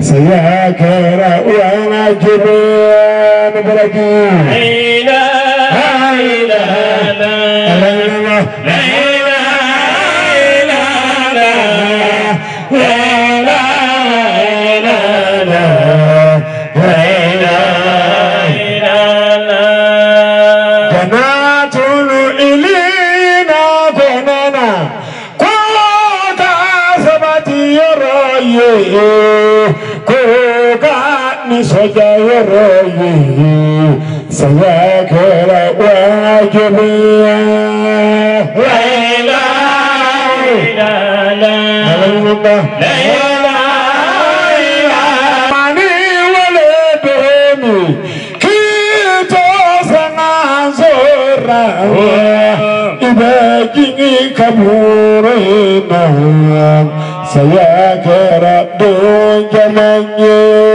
saya kira wajib berlagi la saya kira wajib mani wale demi kita sangat seorang ibadini kaburenan saya kira don jalannya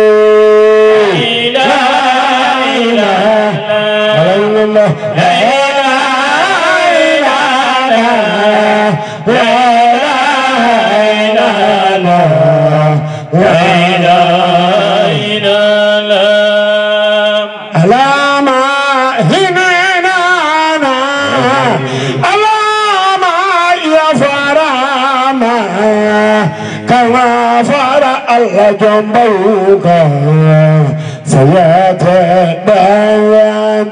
Allah jambuka saya terbayang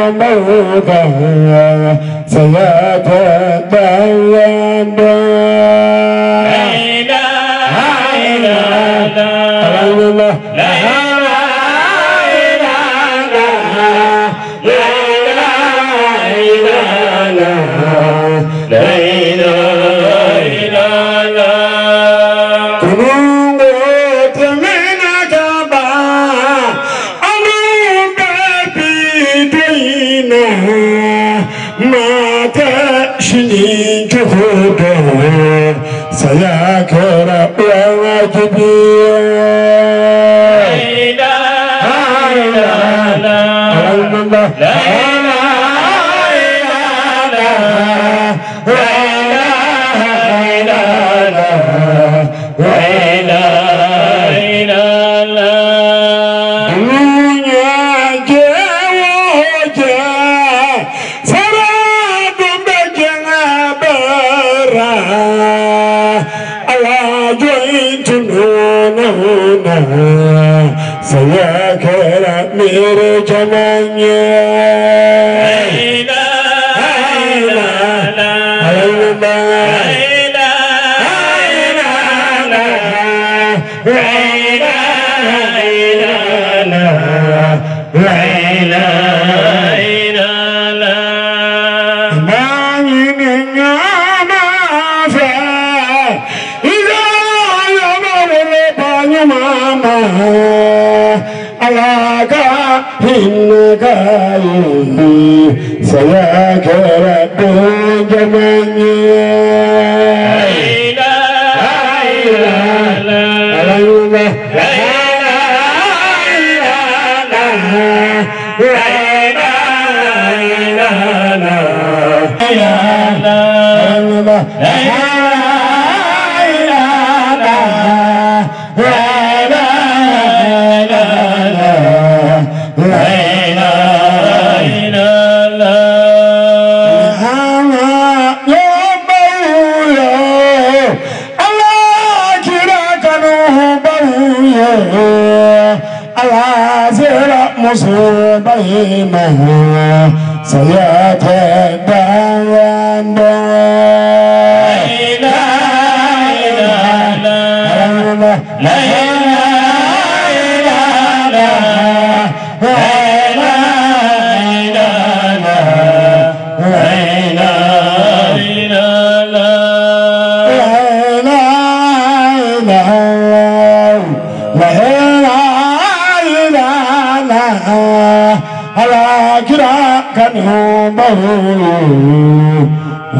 jambuka saya terbayang saya kira wajib saya kira mere jamanya Alaga hinga سياك رب جميع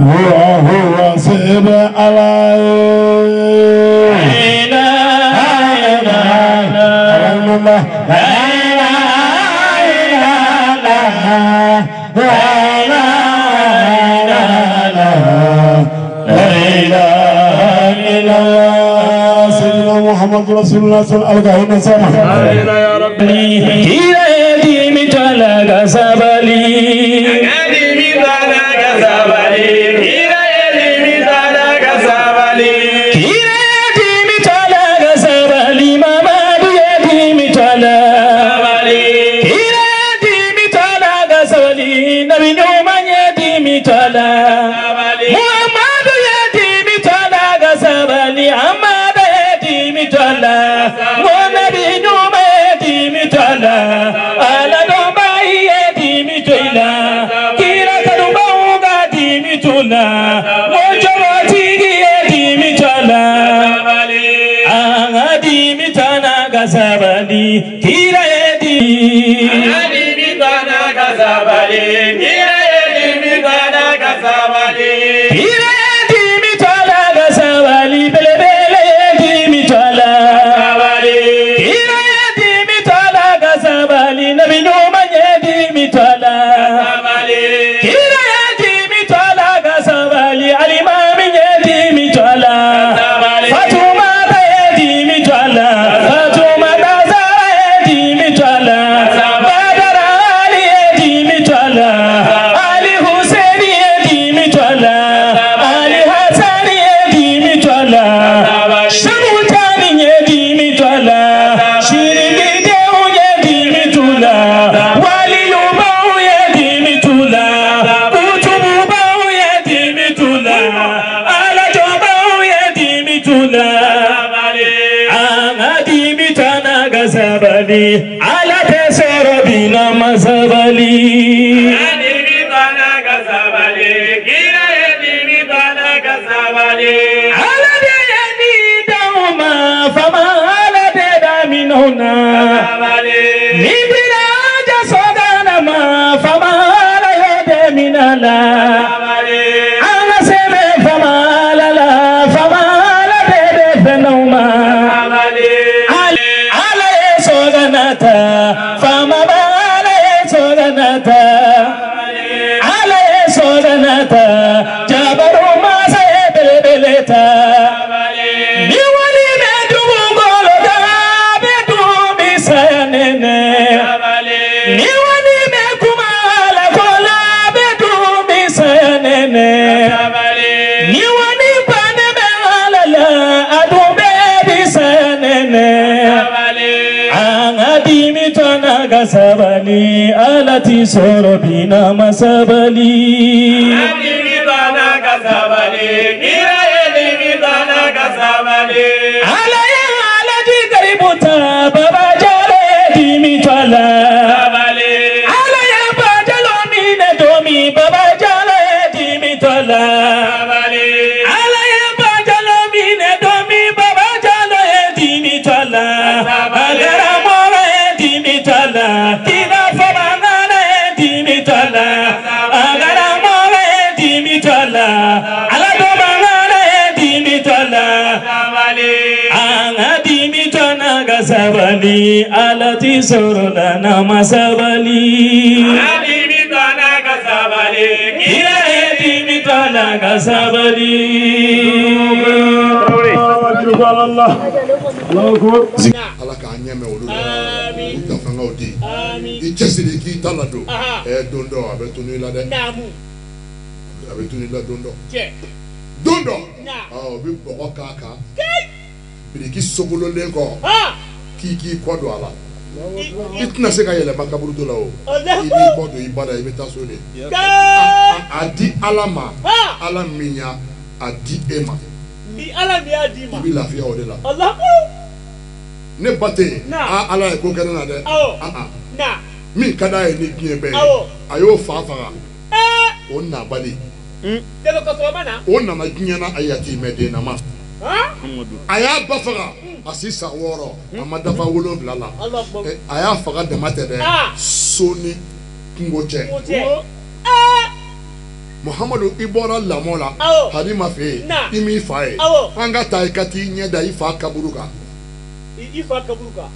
لا هو سيب علي لا سيدنا محمد رسول الله صلى الله عليه وسلم يا ربي على تسر بنا مزبلي على ديني دوما فما على دين هنا نبلا جسدنا ما فما على يد من لا على سمع فما لا فما على دين فنوما فما بالي سودنتا علي سودنتا جبر ما سيبلتا نيولي بدو غولدا بدو بسننه نيولي مكمال غولا بدو بسننه نيولي بنمال لا ادو بسننه Sabali alati soro bina masabali adimi bana kasabali gira edimi bana kasabali alaya alaji kaributa baba jale dimi twala sabali alaya bajalo mine domi baba jale dimi twala sabali alaya bajalo mine domi baba jale dimi twala sabali Tina Famana Dimi Tala Ali alati sorona masabali. Ali mitana kasabali. Kira edi mitana kasabali. ala ka nyame olu amin ta fanga odi amin I chesiri ki talado dondo abetunu la de namu abetunu la dondo dondo bi boko kaka bi ki sogolo lenko ki kodo ala itna se ka yele makaburu to la o ibi kodo ibada ibi tasode adi alama alaminya adi ema ni ala mi adima ibi lafiya o de la Allah ne bate ala e ko kana na de na min kada e ni kin be ayo fa o na bali de lo ko so mana o na ma kin na ayati me na ma aya ba faga asisa woro amada fa wolo blala aya faga de mate de soni ngoche Muhammadu ibora lamola hadima fe imi fae anga taikati nyeda ifa kaburuka ifa kaburuka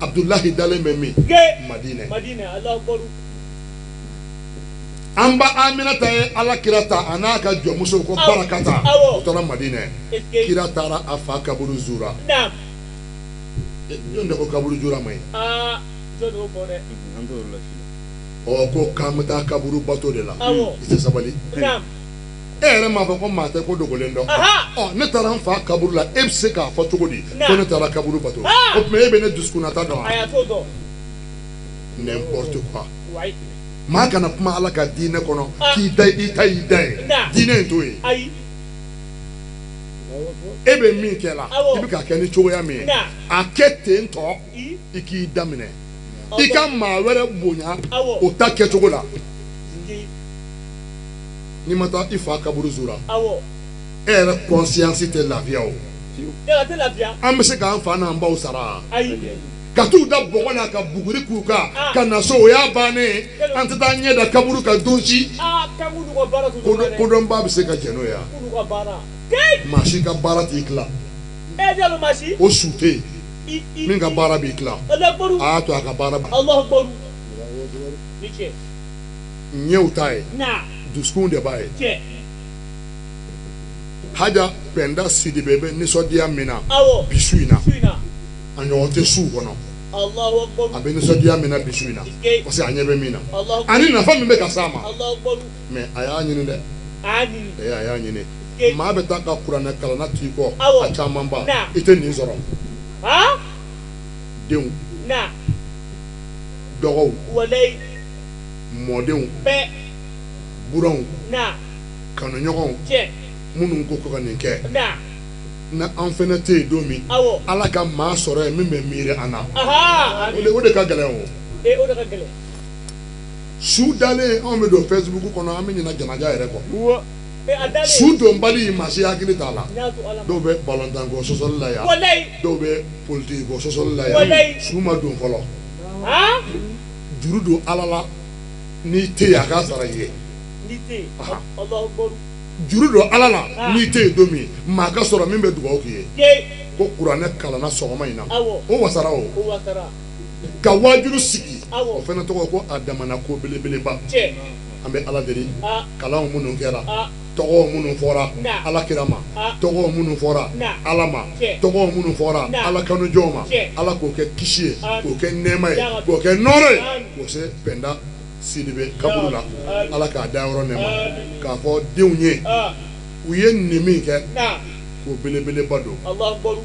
Abdullahi dale memi Madina Allah akbar amba Aminata ala kirata anaka jo muso ko barakata tora Madina kirata ra afa kaburu zura naam jonde ko kaburu zura mai jodo bore o ko kamata kaburu bato de la ite sabali naam ma fa ko mata ko dogolendo ne tara fa kaburu la ebse ka fa togodi ko ne tara kaburu bato o me ebe ne duskuna ta do aya to do n'importe quoi ouais ma kana kuma ala ka dine kono ki dai dine to yi ai ebe mi kela ibi ka keni chogo ya mi akete nto iki damine ika ma were bonya o ta ke chogo la ni mata ifa kaburu zura era conscience te la via o am se ka fa na mba usara katu da bogona ka buguri kuka kana so ya bane antata nye da kaburu ka donchi kaburu ko bara to ko don ba se ka jeno ya ko bara mashi ka bara ti kla jalo mashi o sute min ka bara bi kla a to ka bara Allah akbar niche nyeutai na duskun de bae haja penda sidi bebe ni so dia mina bisuina anyo te su kono Allahu akbar abeni so dia mina bisuina o se anyebe mina ani na fami be kasama Allahu akbar me aya nyini de ani aya nyini ma be ta ka Qur'an kala na ti ko a chamamba ite ni zoro deun na dogo walay modeun be buron na kanu nyogon munu ko ko kan ke na anfenete domi ala ka ma soro e me mire ana o de ka gele o o de ka gele su dale on me do Facebook ko no amini na janaja ere ko su do mbali ma si akili tala do be balontan go so la ya do be politique go so la ya su ma do folo juru do alala ni te ya ka sara ye Allahu akbar juru do alala ni te domi ma ka soro min be dugo kiye ko Qur'an kala na so ma ina o wasara ka wajuru sigi o fena to ko adamana ko belebele ba ambe ala deri kala munun kera togo munun fora ala kirama togo munun fora alama togo munun fora ala kanu joma ala ko ke kishie ko ke nema ko ke nore ko se penda sidibe kabula ala ka daawro nema ka fo dewnye uye nimi ke ko belebele bado Allah akbar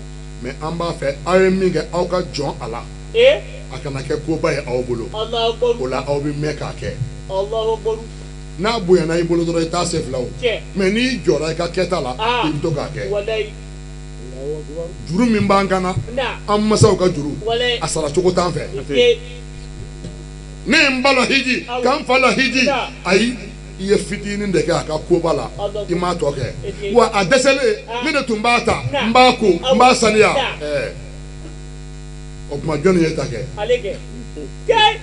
me amba fe ayemi ke awka jon ala akana ke ko baye awbolo Allah akbar ola awbi meka ke Allah akbar na boya na ibolo do ta se flaw me ni jora ka keta la ibto ka ke walay juru min bangana amma saw ka juru asara choko tan fe ne mbala hiji kan fala hiji ai ye fitini de ka ko bala ima to ke wa adesele ne de tumbata mbako mbasania o kuma joni ye ta ke alege ke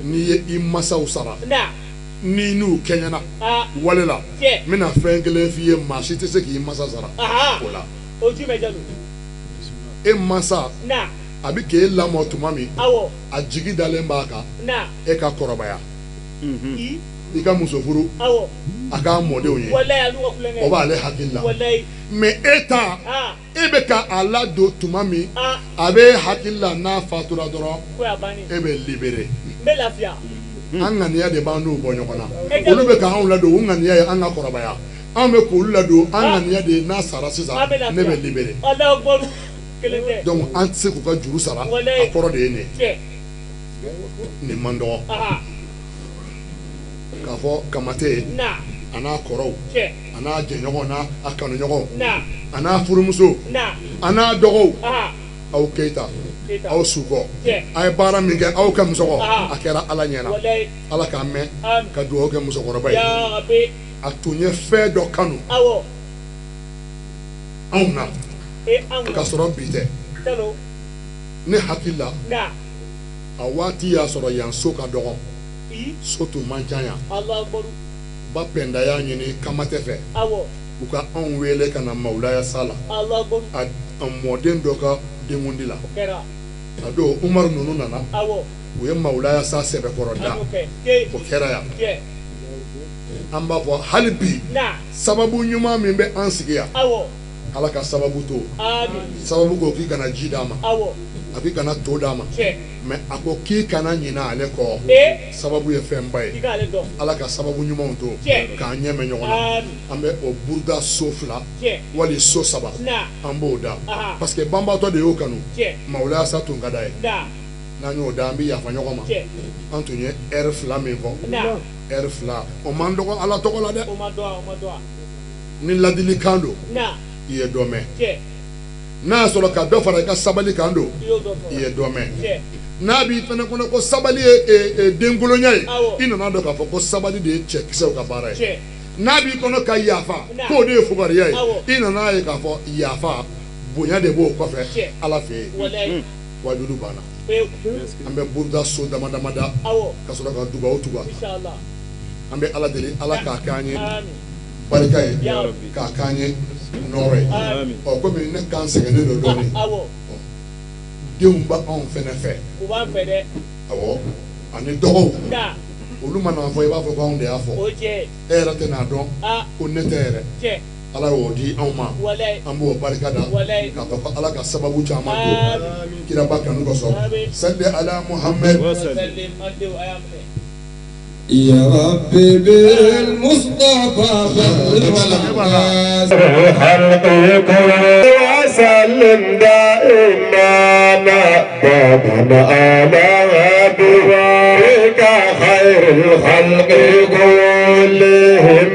ni ye imasa usara ni nu kenyana walela mina fengele fiye mashi te se ki imasa sara wala o ju me jalu e masa abi ke lamɔ tuma min awɔ a jigi dalen b'a kan na e ka kɔrɔbaya i ka muso furu awɔ a k'a mɔdenw ye walayi alu ka kulonkɛ o b'ale hakili la walayi mais e ta e bɛ ka a ladon tuma min a bɛ hakili la n'a fatura dɔrɔn ko y'a bannen e bɛ libéré n bɛ lafiya an ŋaniya de b'an n'u bɔ ɲɔgɔn na olu bɛ k'anw ladon o ŋaniya ye an ka kɔrɔbaya an bɛ k'olu ladon an ŋaniya de n'a sara sisan ne bɛ libéré Alahu Akbar kelen tɛ donc an tɛ se k'u ka juru sara a kɔrɔ de ye nin cɛ nin man dɔgɔ k'a fɔ kamate na a n'a kɔrɔw cɛ a n'a jɛɲɔgɔn n'a kanuɲɔgɔn na a n'a furumuso na a n'a dɔgɔw aha aw Keita aw Sukɔ cɛ a ye baara min kɛ aw ka musɔgɔ a kɛra Ala ɲɛna walayi Ala k'a mɛn ka dugawu kɛ musokɔrɔba ye ya Rabbi a tun ye fɛn dɔ kanu awɔ anw na anw ka sɔrɔ bi tɛ talo ne hakili la na a waati y'a sɔrɔ yan so ka dɔgɔ i so tun man ca yan Alahu Akbar ba pɛnda y'a ɲini Kamatɛ fɛ awɔ u ka anw wele ka na Mawulaya sa la Alahu Akbar a mɔden dɔ ka denkundi la o kɛra a don Umaru ninnu nana awɔ u ye Mawulaya sa sɛbɛkɔrɔ da an y'o kɛ o kɛra yan cɛ an b'a fɔ hali bi na sababu ɲuman min bɛ an sigi yan awɔ Ala ka sababu to amin sababu ko k'i kana ji d'a ma awɔ a k'i kana to d'a ma cɛ mais a ko k'i kana ɲina ale kɔ sababu ye fɛnba i ye k'ale dɔn Ala ka sababu ɲumanw to Cɛ. k'an ɲɛmɛ ɲɔgɔn na amin an bɛ o buruda so 2 cɛ wali so 3 na an b'o da aha parce que banbaatɔ de y'o kanu cɛ Mawulaya sa tun ka d'a ye na n'an y'o da an bɛ yafa ɲɔgɔn ma cɛ an tun ye heure 2 min fɔ na heure 2 o man dɔgɔ Ala tɔgɔ la dɛ o ma dɔn o ma dɔn ni ladilikan don na i ye dɔ mɛn cɛ n'a y'a sɔrɔ ka dɔ fara i ka sabali kan don i y'o dɔn i fɔlɔ ye dɔ mɛn cɛ n'a b'i fɛnɛ kɔnɔ ko sabali ye denkolonya ye Awɔ. i nana dɔn k'a fɔ ko sabali de ye cɛkisɛw ka baara ye cɛ n'a b'i kɔnɔ ka yafa Na. k'o de ye fugariya ye Awɔ. i nana ye k'a fɔ yafa bonya de b'o kɔfɛ Cɛ. Ala fɛ yen walayi wajudu banna pewu an bɛ buruda so dama dama da awɔ ka sɔrɔ ka dugawu tugu inshallah an bɛ Ala deli Ala k'a k'an ye amin barika ye ya Rabbi k'a k'an ye nɔɔrɔ ye amin komi ne kan sɛgɛnnen don dɔɔnin awɔ denw bɛ anw fɛnɛ fɛ u b'an fɛ dɛ awɔ ani dɔgɔw na olu mana fɔ i b'a fɔ ko anw de y'a fɔ o cɛ e yɛrɛ tɛ n'a dɔn a ko ne tɛ yɛrɛ cɛ Ala y'o di anw ma walayi an b'o barika da walayi k'a fɔ ko Ala ka sababu caman to amin kiraba kanu kosɔn Amin. salli ala Muhammad sallim an denw a y'a minɛ يا ربي بالمصطفى خلقكم وسلم دائما أبدا على بك خير الخلق كلهم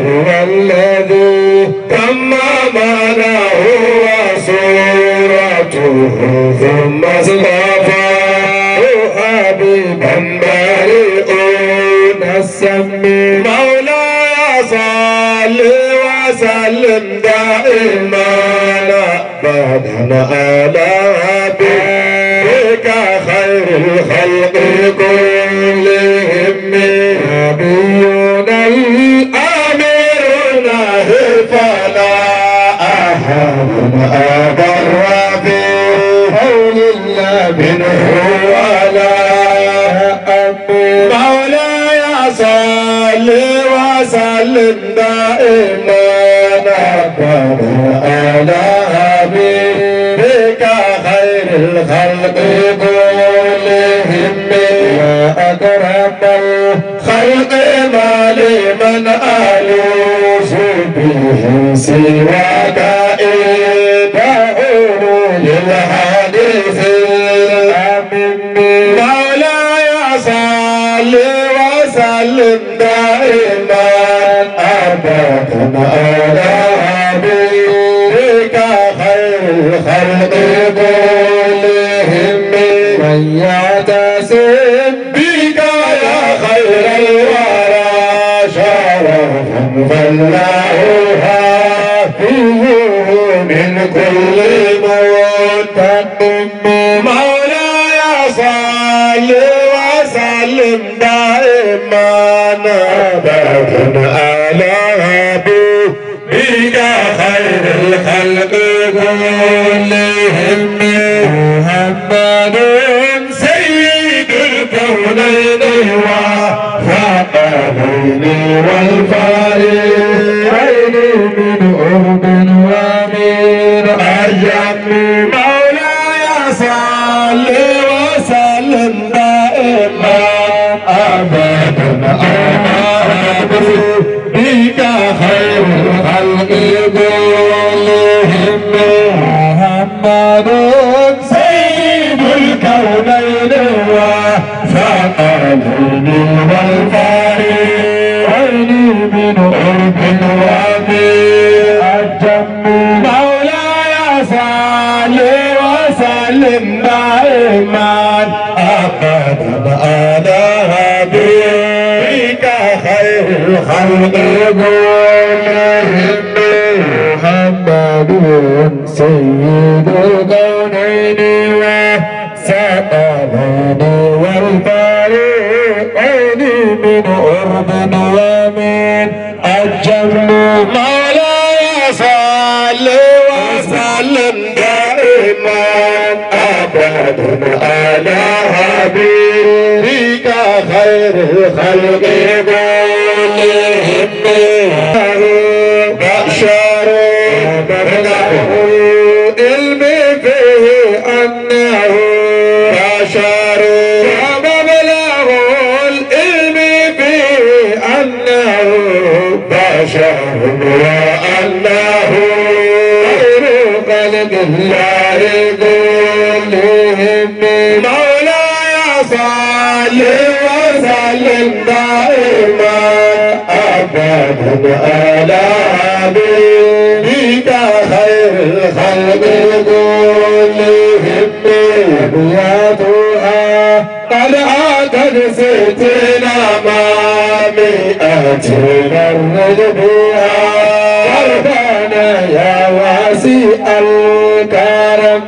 هو الذي تمم له وصورته ثم اصطفاه حبيبا بريئون السم مولاي صل وسلم دائما ابدا على بك خير الخلق كلهم نبينا الامير فلا احد اضر في هول الله منه ولا امير مولاي صل وسلم دائما ابدا على حبيبك خير الخلق كلهم يا اكرم الخلق ما لمن الوف به سواك إدعوه للحديث الأمين مولاي صل وسلم دائما أبدا على حبيبك خير الخلق كلهم من يعتصم بك يا خير الورى شرفا فالله حافظه من كل متقم مولاي صل وسلم دائما ابدا على حبيبك خير الخلق كلهم ثقلين والفارقين من أرض ومن أجم مولاي صل وسلم دائما أبدا بك خير الخلق كلهم محمد سيد الكونين وثقلين والفارقين من أرض ومن أجم مولاي صل وسلم دائما أبدا على حبيبك خير الخلق كلهم محمد سيد الكونين وثقلين والفارقين من أرض ومن أجم مولاي صل وسلم دائما أبدا على حبيبك خير الخلق كلهم بشر مبلغه العلم فيه أنه بشر ومبلغه العلم فيه أنه بشر وأنه خير خلق الله كلهم مولاي صل وسلم دائما أبدا على حبيبك خير الخلق كلهم نبياتها قد أتت ستنا ما مئتنا الرجبها ربنا يا واسع الكرم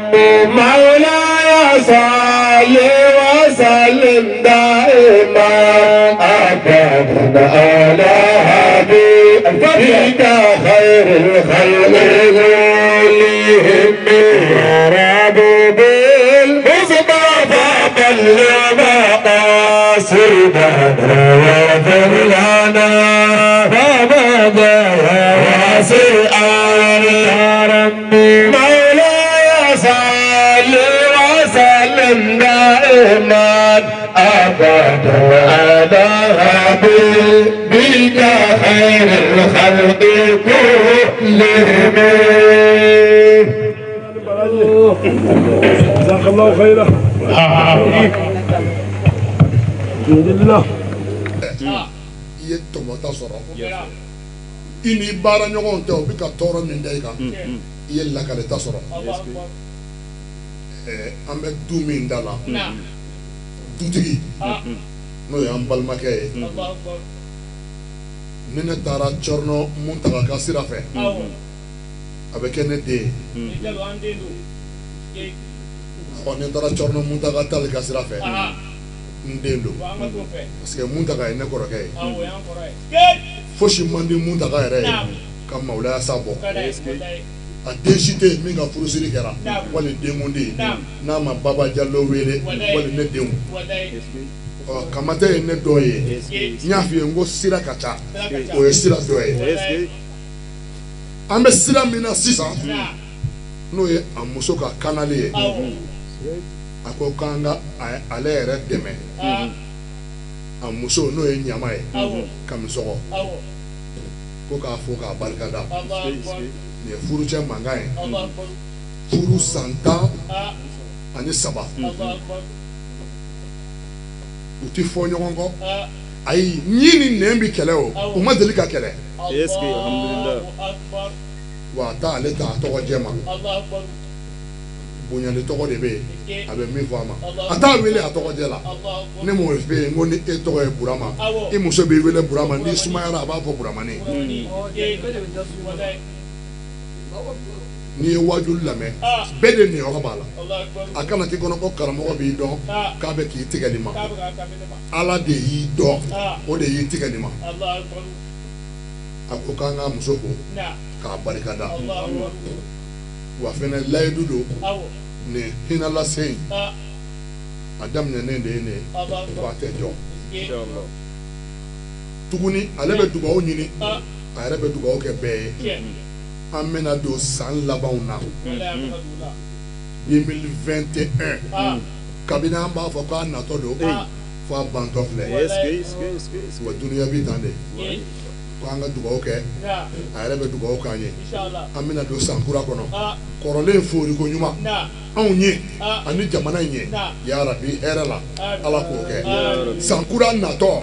مولاي صل وسلم دائما أبدا على حبيبك خير الخلق كلهم يا رب بالمصطفى بلغ مقاصدنا واغفر لنا فماذا يا واسع الكرم مولاي صل وسلم دائما أبدا على حبيبك خير الخلق كلهم. جزاك الله خيرا. الحمد لله. iye tɔmɔta sɔrɔ i ni baara ɲɔgɔnw tɛ u bɛ ka tɔɔrɔ min da i kan i ye lakalita sɔrɔ an bɛ du min da la dutigi n'o ye an balimakɛ ye ni ne taara Cɔrɔnɔ Muntaga ka sira fɛ a bɛ kɛ ne den ye ɔ ni n taara Cɔrɔnɔ Muntaga Tali ka sira fɛ n den don parce que Muntaga ye ne kɔrɔkɛ ye fosi man di Muntaga yɛrɛ ye ka mawulaya sa bɔ a den si tɛ yen min ka furusiri kɛra wali denkundi n'a ma Baba Jallo wele wali ne denw ɔ Kamata ye ne dɔ ye n y'a f'i ye n ko sira ka ca o ye sira dɔ ye an bɛ sira min na sisan n'o ye a muso ka kanali ye a ko k'an ka ale yɛrɛ dɛmɛ a muso n'o ye ɲama ye Kamisɔgɔ ko k'a fo k'a barikada nin ye furucɛ mankan ye furu san 13 u ti fɔ ɲɔgɔn kɔ ayi ɲi ni nɛn bi kɛlɛ o u ma deli ka kɛlɛ wa a t'ale ta a tɔgɔ jɛ ma bonyali tɔgɔ de bɛ yen a bɛ min fɔ a ma a t'a wele a tɔgɔ jɛ la ne m'o fɛ yen ko ni e tɔgɔ ye Burama i muso b'i wele Burama n'i sumayara a b'a fɔ Buramani n'i ye wajulu lamɛn bɛɛ de niyɔrɔ b'a la a kana k'i kɔnɔ ko karamɔgɔ b'i dɔn k'a bɛ k'i tigɛli ma Ala de y'i dɔn o de y'i tigɛli ma a ko k'an ka muso ko k'a barikada wa fɛnɛ layidu don nin hinɛlase in a daminɛnen de ye ne fo a tɛ jɔ tuguni ale bɛ dugawu ɲini a yɛrɛ bɛ dugawu kɛ bɛɛ ye an bɛna don san labanw na 2021 kabini an b'a fɔ k'a natɔ don fo a bantɔ filɛ wa duniya bi tan de ko an ka dugawu kɛ a yɛrɛ bɛ dugawu k'an ye an bɛna don san kura kɔnɔ kɔrɔlen foriko ɲuman anw ye ani jamana in ye ya Rabbi hɛrɛ la Ala k'o kɛ san kura natɔ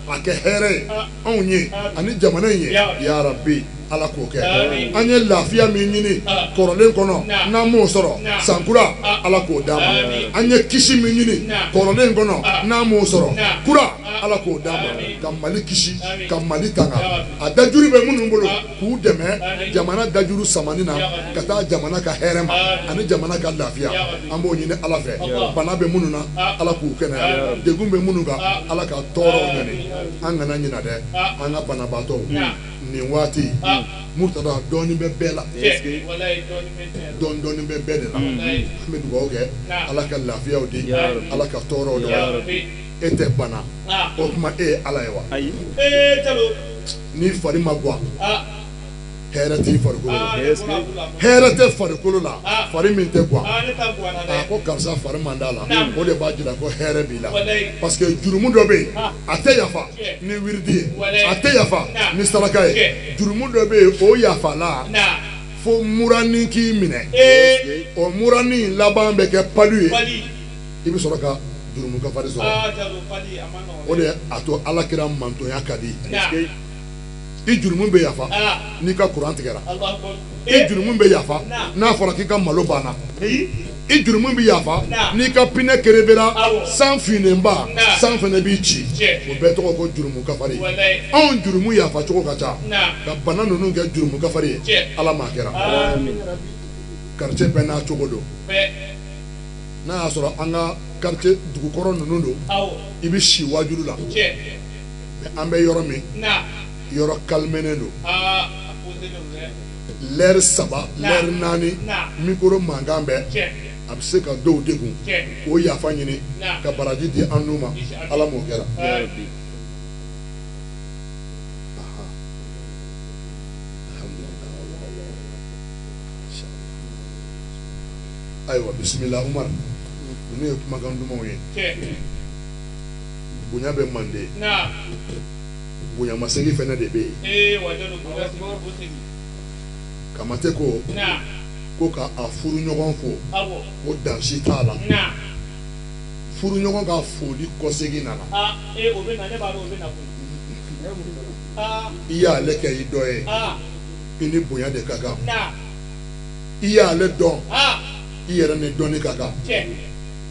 a kɛ hɛrɛ ye anw ye ani jamana in ye ya Rabbi Ala k'o kɛ an ye lafiya min ɲini kɔrɔlen kɔnɔ n'an m'o sɔrɔ san kura Ala k'o d'an ma an ye kisi min ɲini kɔrɔlen kɔnɔ n'an m'o sɔrɔ kura Ala k'o d'an ma ka Mali kisi ka Mali tanga a dajuru bɛ minnu bolo k'u dɛmɛ jamana dajuru samani na ka taa jamana ka hɛrɛ ma ani jamana ka lafiya an b'o ɲini Ala fɛ bana bɛ minnu na Ala k'u kɛnɛya degun bɛ minnu kan Ala ka tɔɔrɔw ɲani an kana ɲina dɛ an ka banabaatɔw nin waati Murtada dɔɔnin bɛ bɛɛ la dɔɔnin bɛ bɛɛ de la an bɛ dugawu kɛ Ala ka lafiyaw di Ala ka tɔɔrɔw dɔn e tɛ bana o kuma e ye Ala ye wa ni fari ma guwa hɛrɛ t'i farikolo la hɛrɛ tɛ farikolo la fari min tɛ guwa a ko karisa fari man d'a la o de b'a jira ko hɛrɛ b'i la parce que jurumu dɔ bɛ yen a tɛ yafa ni wiridi ye a tɛ yafa ni saraka ye jurumu dɔ bɛ yen o yafala fo murani k'i minɛ o murani laban bɛ kɛ palu ye i bɛ sɔrɔ ka jurumu kafari sɔrɔ o de a to Alakira mantonya ka di i jurumu bɛ yafa n'i ka kuran tigɛra i jurumu bɛ yafa n'a fɔra k'i ka malo banna i jurumu bɛ yafa n'i ka pinɛ kerebera san finnenba san fana b'i ci o bɛɛ tɔgɔ ko jurumu kafari anw jurumu yafa cogo ka ca ka bana ninnu kɛ jurumu kafari ye Ala m'a kɛra quartier bɛɛ n'a cogo don n'a y'a sɔrɔ an ka quartier dugukɔrɔ ninnu don i bɛ si wajulu la an bɛ yɔrɔ min yɔrɔ kalmenen don lɛri 3 lɛri 4 mikoro mankan bɛɛ a bɛ se ka dɔw degun o yafa ɲini ka baraji di an n'u ma Ala m'o kɛra ayiwa bisimila Umar ninnu ye kumakan dumanw ye bonya bɛ Mande bonyamasegin fɛnɛ de bɛ yen Kamate ko ka a furu ɲɔgɔn fo ko dansi t'a la furu ɲɔgɔn ka foli kɔsegin nana i y'ale kɛ i dɔ ye i ni bonya de ka kan i y'ale dɔn i yɛrɛ ni dɔnni ka kan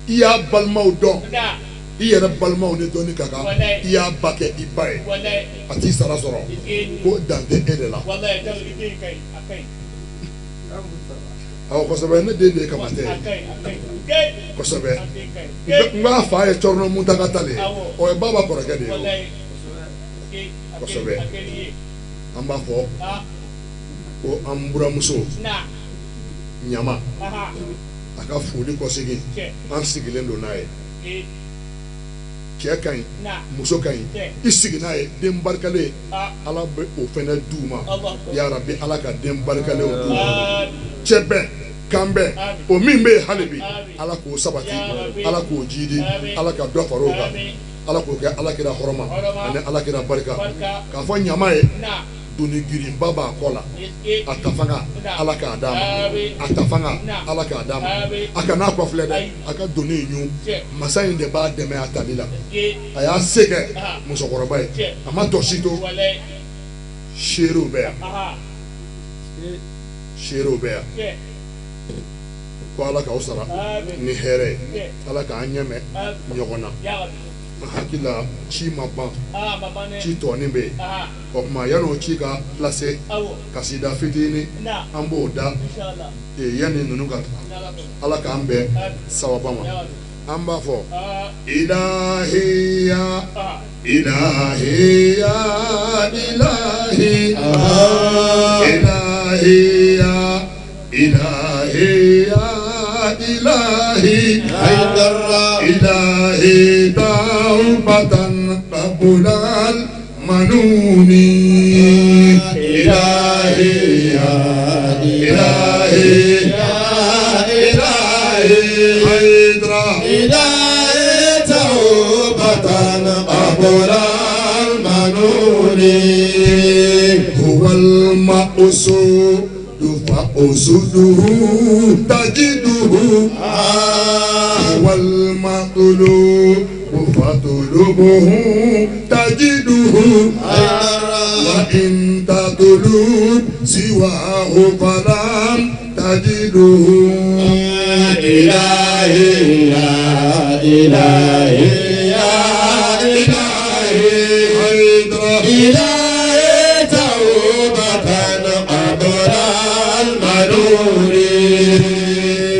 i y'a balimaw dɔn i yɛrɛ balimaw ni dɔnni ka kan i y'a ba kɛ i ba ye a t'i sara sɔrɔ ko dan tɛ e de la awɔ kosɛbɛ ne den de ye Kamate ye kosɛbɛ n b'a fa ye Cɔrɔnɔ Muntaka Tall ye o ye baba kɔrɔkɛ de ye kosɛbɛ an b'a fɔ ko an buramuso Ɲama a ka foli kɔsegin an sigilen don n'a ye cɛ ka ɲi muso ka ɲi i sigi n'a ye den barikalen Ala bɛ o fɛnɛ d'u ma ya Rabbi Ala ka den barikalenw d'u ma cɛ bɛɛ kan bɛɛ o min bɛ yen hali bi Ala k'o sabati Ala k'o jiidi Ala ka dɔ far'o kan Ala k'o kɛ Alakira hɔrɔma ani Alakira barika k'a fɔ Ɲama ye doni girinba b'a kɔ la a tafanga Ala k'a d'a ma a tafanga Ala k'a d'a ma a kana a kɔfilɛ dɛ a ka doni ɲu masa in de b'a dɛmɛ a tali la a y'a se kɛ musokɔrɔba ye a ma tɔsi to seerew bɛ yan seerew bɛ yan ko Ala k'aw sara ni hɛrɛ ye Ala k'an ɲɛmɛ ɲɔgɔn na hakili la ci ma ban ci tɔɔnin bɛ yen o tuma yan'o ci ka lase kasida fitinin an b'o da yanni ninnu ka Ala k'an bɛn sababa ma an b'a fɔ ilahiya ilahiya ilahi ilahiya ilahiya ilahi haydara ilahi taubatan qabulal man المنوني إلهي يا إلهي يا إلهي حيدرا إلهي توبة قبل المنوني هو المقصود فأسده تجده والمطلوب فطلبه تجده وإن تطلب سواه فلم تجده إلهي يا إلهي يا إلهي إلهي توبة قبل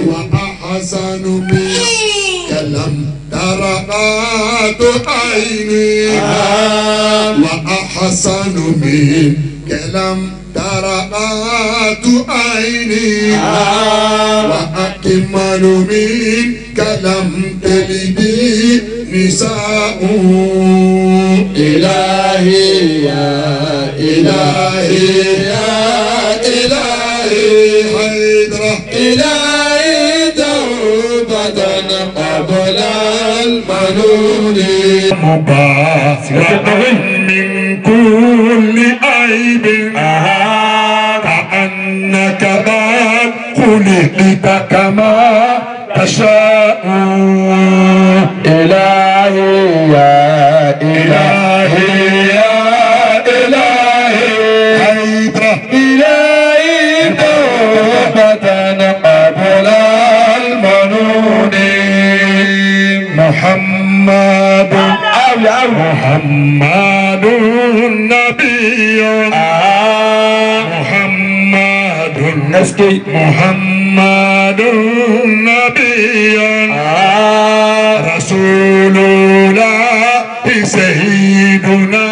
وأحسن منك لم ترقات عيني وأحسن منك لم ترقات عيني وأكمل منك لم تلدي نساء إلهي يا إلهي يا إلهي حيدرا إلهي توبة قبل المنون مبارك من كل عيب كأنك قد خلقت كما تشاء إلهي يا إلهي يا إلهي حيدرا إلهي توبة قبل المنون محمد محمد نبي محمد محمد نبي رسول الله سيدنا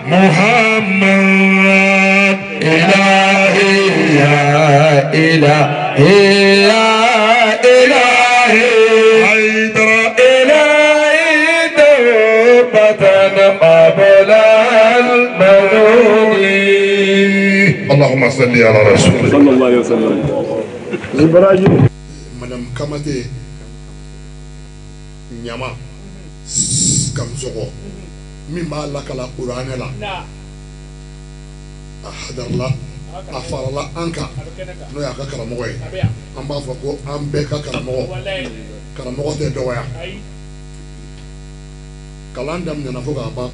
محمد إلهي يا إلهي يا إلهي حيدرا إلهي توبة قبل المنون اللهم صل على رسول الله صلى الله عليه وسلم مدام كاماتي نياما كامزوكو مما لك لا قرآن لا أحضر لا أفعل لا أنك نو يا كراموي أم بافكو أم بيكا كرامو كرامو تدويا kalandam nyana fo ka ba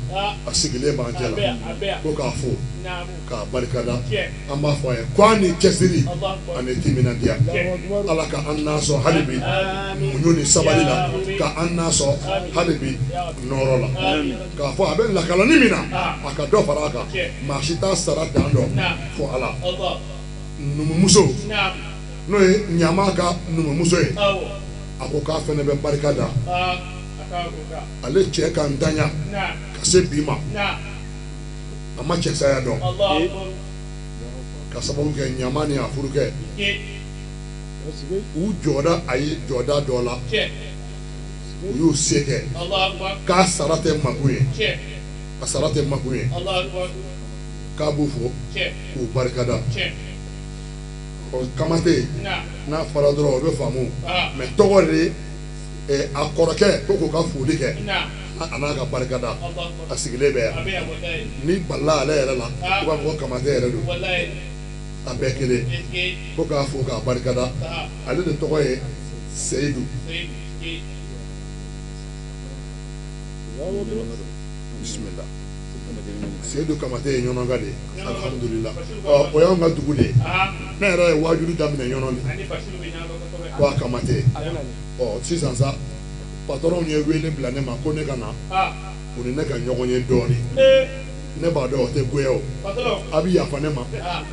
asigile banjela ko ka fo ka barikada amba fo e kwani kesiri ane timina dia alaka annaso halibi munyuni sabalila ka annaso halibi norola ka fo aben la kala nimina aka do faraka mashita sarat dando fo ala numumuso no e nyamaka numumuso e akoka fene be barikada ale cɛ ka ntanya ka se bi ma a ma cɛ saya dɔn ka sababu kɛ ɲama ni a furukɛ u jɔda a ye jɔda dɔ la u y'u se kɛ k'a sara tɛ makun ye a sara tɛ makun ye k'a b'u fo k'u barikada o kama tɛ n'a fara dɔrɔn o bɛ faamu mɛ tɔgɔ de a kɔrɔkɛ ko k'o ka foli kɛ a n'a ka barikada a sigilen bɛ yan ni balila ale yɛrɛ la i b'a fɔ ko kamatɛ yɛrɛ don a bɛɛ kelen ko k'a fo k'a barikada ale de tɔgɔ ye Seyidu bisimila Seyidu Kamate ye ɲɔnɔnka de ye alhamdulillah o y'anw ka dugu de ye ne yɛrɛ ye wajulu daminɛ ɲɔnɔn de ko a Kamate sisan sa patron ye wele bila ne ma ko ne ka na o ni ne ka ɲɔgɔn ye dɔɔnin ne b'a dɔn o tɛ goya o a bɛ yafa ne ma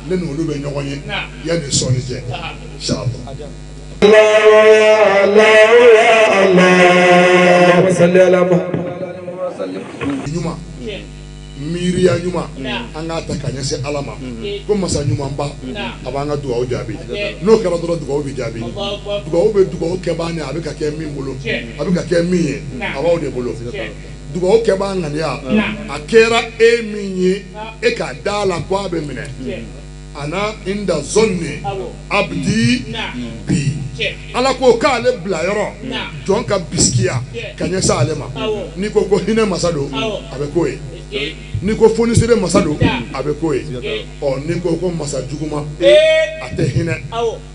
ne n'olu bɛ ɲɔgɔn ye yanni sɔnni cɛ ɲuman miiriya ɲuman an k'a ta ka ɲɛsin Ala ma ko masa ɲumanba a b'an ka dugawu jaabi n'o kɛra dɔrɔn dugawu bɛ jaabi dugawu bɛ dugawu kɛbaa ni a bɛ ka kɛ min bolo a bɛ ka kɛ min ye a b'aw de bolo dugawu kɛbaa ŋaniya a kɛra e min ye e ka da la ko a bɛ minɛ ana inda zonni abdi bi ala ko k'ale bila yɔrɔ jɔn ka bisikiya ka ɲɛsin ale ma n'i ko hinɛ masa don a bɛ k'o ye n'i ko fonisere masa don a bɛ k'o ye n'i ko masa juguma a tɛ hinɛ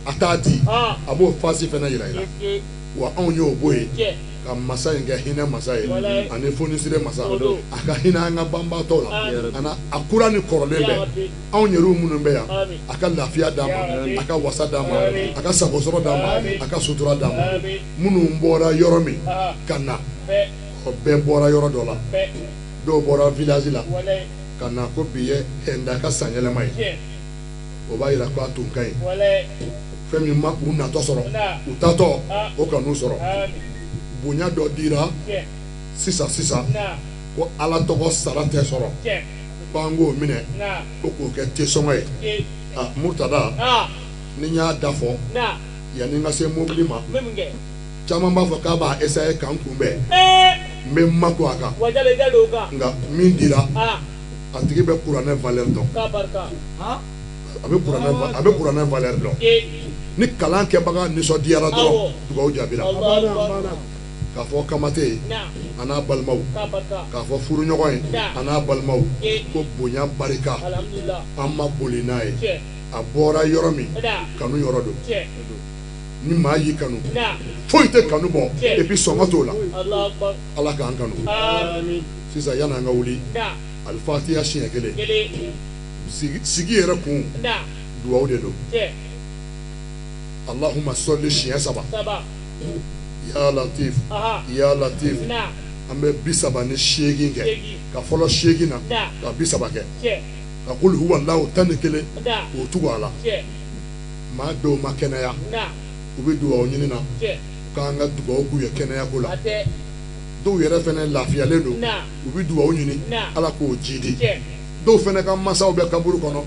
a t'a di a b'o fasi fana yira i la wa anw y'o b'o ye ka masa in kɛ hinɛ masa ye ani fonisere masa a ka hinɛ an ka banbaatɔw la ana a kura ni kɔrɔlen bɛɛ anw yɛrɛw minnu bɛ yan a ka lafiya d'a ma a ka wasa d'a ma a ka sagosɔrɔ d'a ma a ka sutura d'a ma minnu bɔra yɔrɔ min ka na o bɛɛ bɔra yɔrɔ dɔ la dɔw bɔra village la ka na ko bi ye hɛnda ka san yɛlɛma ye o b'a yira ko a tun ka ɲi fɛn min ma u natɔ sɔrɔ u tatɔ o ka n'u sɔrɔ bonya dɔ dira sisan ko ala tɔgɔ sara tɛ sɔrɔ ko an k'o minɛ ko k'o kɛ tesɔngɔ ye Murtada ni n y'a da fɔ yanni n ka se mobili ma caman b'a fɔ k'a b'a essayer k'an kunbɛn n bɛ mako a kan nka min dira a tigi bɛ kuranɛ valeur dɔn a bɛ kuranɛ valeur dɔn ni kalan kɛbaga nisɔndiyara dɔrɔn dugawu jaabira k'a fɔ kamate a n'a balimaw k'a fɔ furuɲɔgɔn ye a n'a balimaw ko bonya barika an ma boli n'a ye a bɔra yɔrɔ min kanu yɔrɔ don ni maa y'i kanu foyi tɛ kanu bɔ et puis sɔngɔ t'o la ala k'an kanu sisan yan'an ka wuli alifatiya siɲɛ kelen sigi yɛrɛ kun dugawu de don Allahumma salli siɲɛ 3 ya latif ya latif an bɛ 38 kɛ ka fɔlɔ 8 na ka 30 kɛ ka kul huwa Allahu 11 o tugu a la maa dɔw ma kɛnɛya u bɛ dugawu ɲini na k'an ka dugawu k'u ye kɛnɛya ko la dɔw yɛrɛ fɛnɛ lafiyalen don u bɛ dugawu ɲini ala k'o jidi dɔw fɛnɛ ka masaw bɛ kaburu kɔnɔ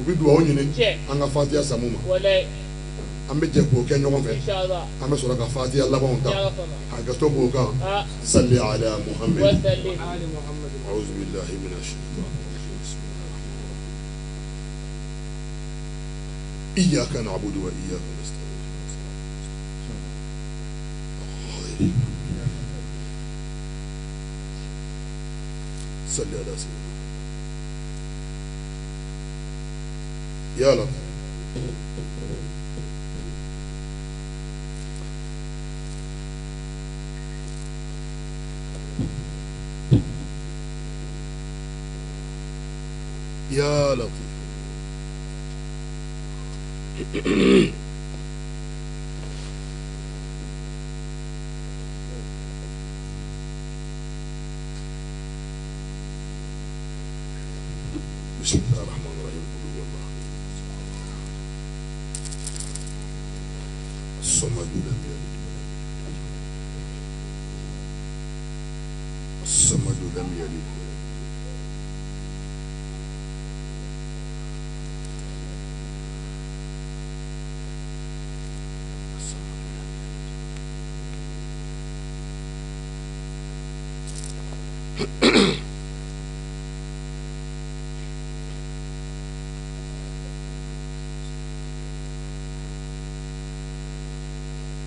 u bɛ dugawu ɲini an ka fatiya samu ma an bɛ jɛ k'o kɛ ɲɔgɔn fɛ an bɛ sɔrɔ ka fatiya labanw ta hakɛto b'o kan salli ala Muhammad a'udhu billahi minash shaitanir rajim iyyaka na'budu wa iyyaka nasta'in salli ala sayyidina ya Allah يا لطيف بسم الله الرحمن الرحيم قل هو الله الصمد لم يلد الصمد لم يلد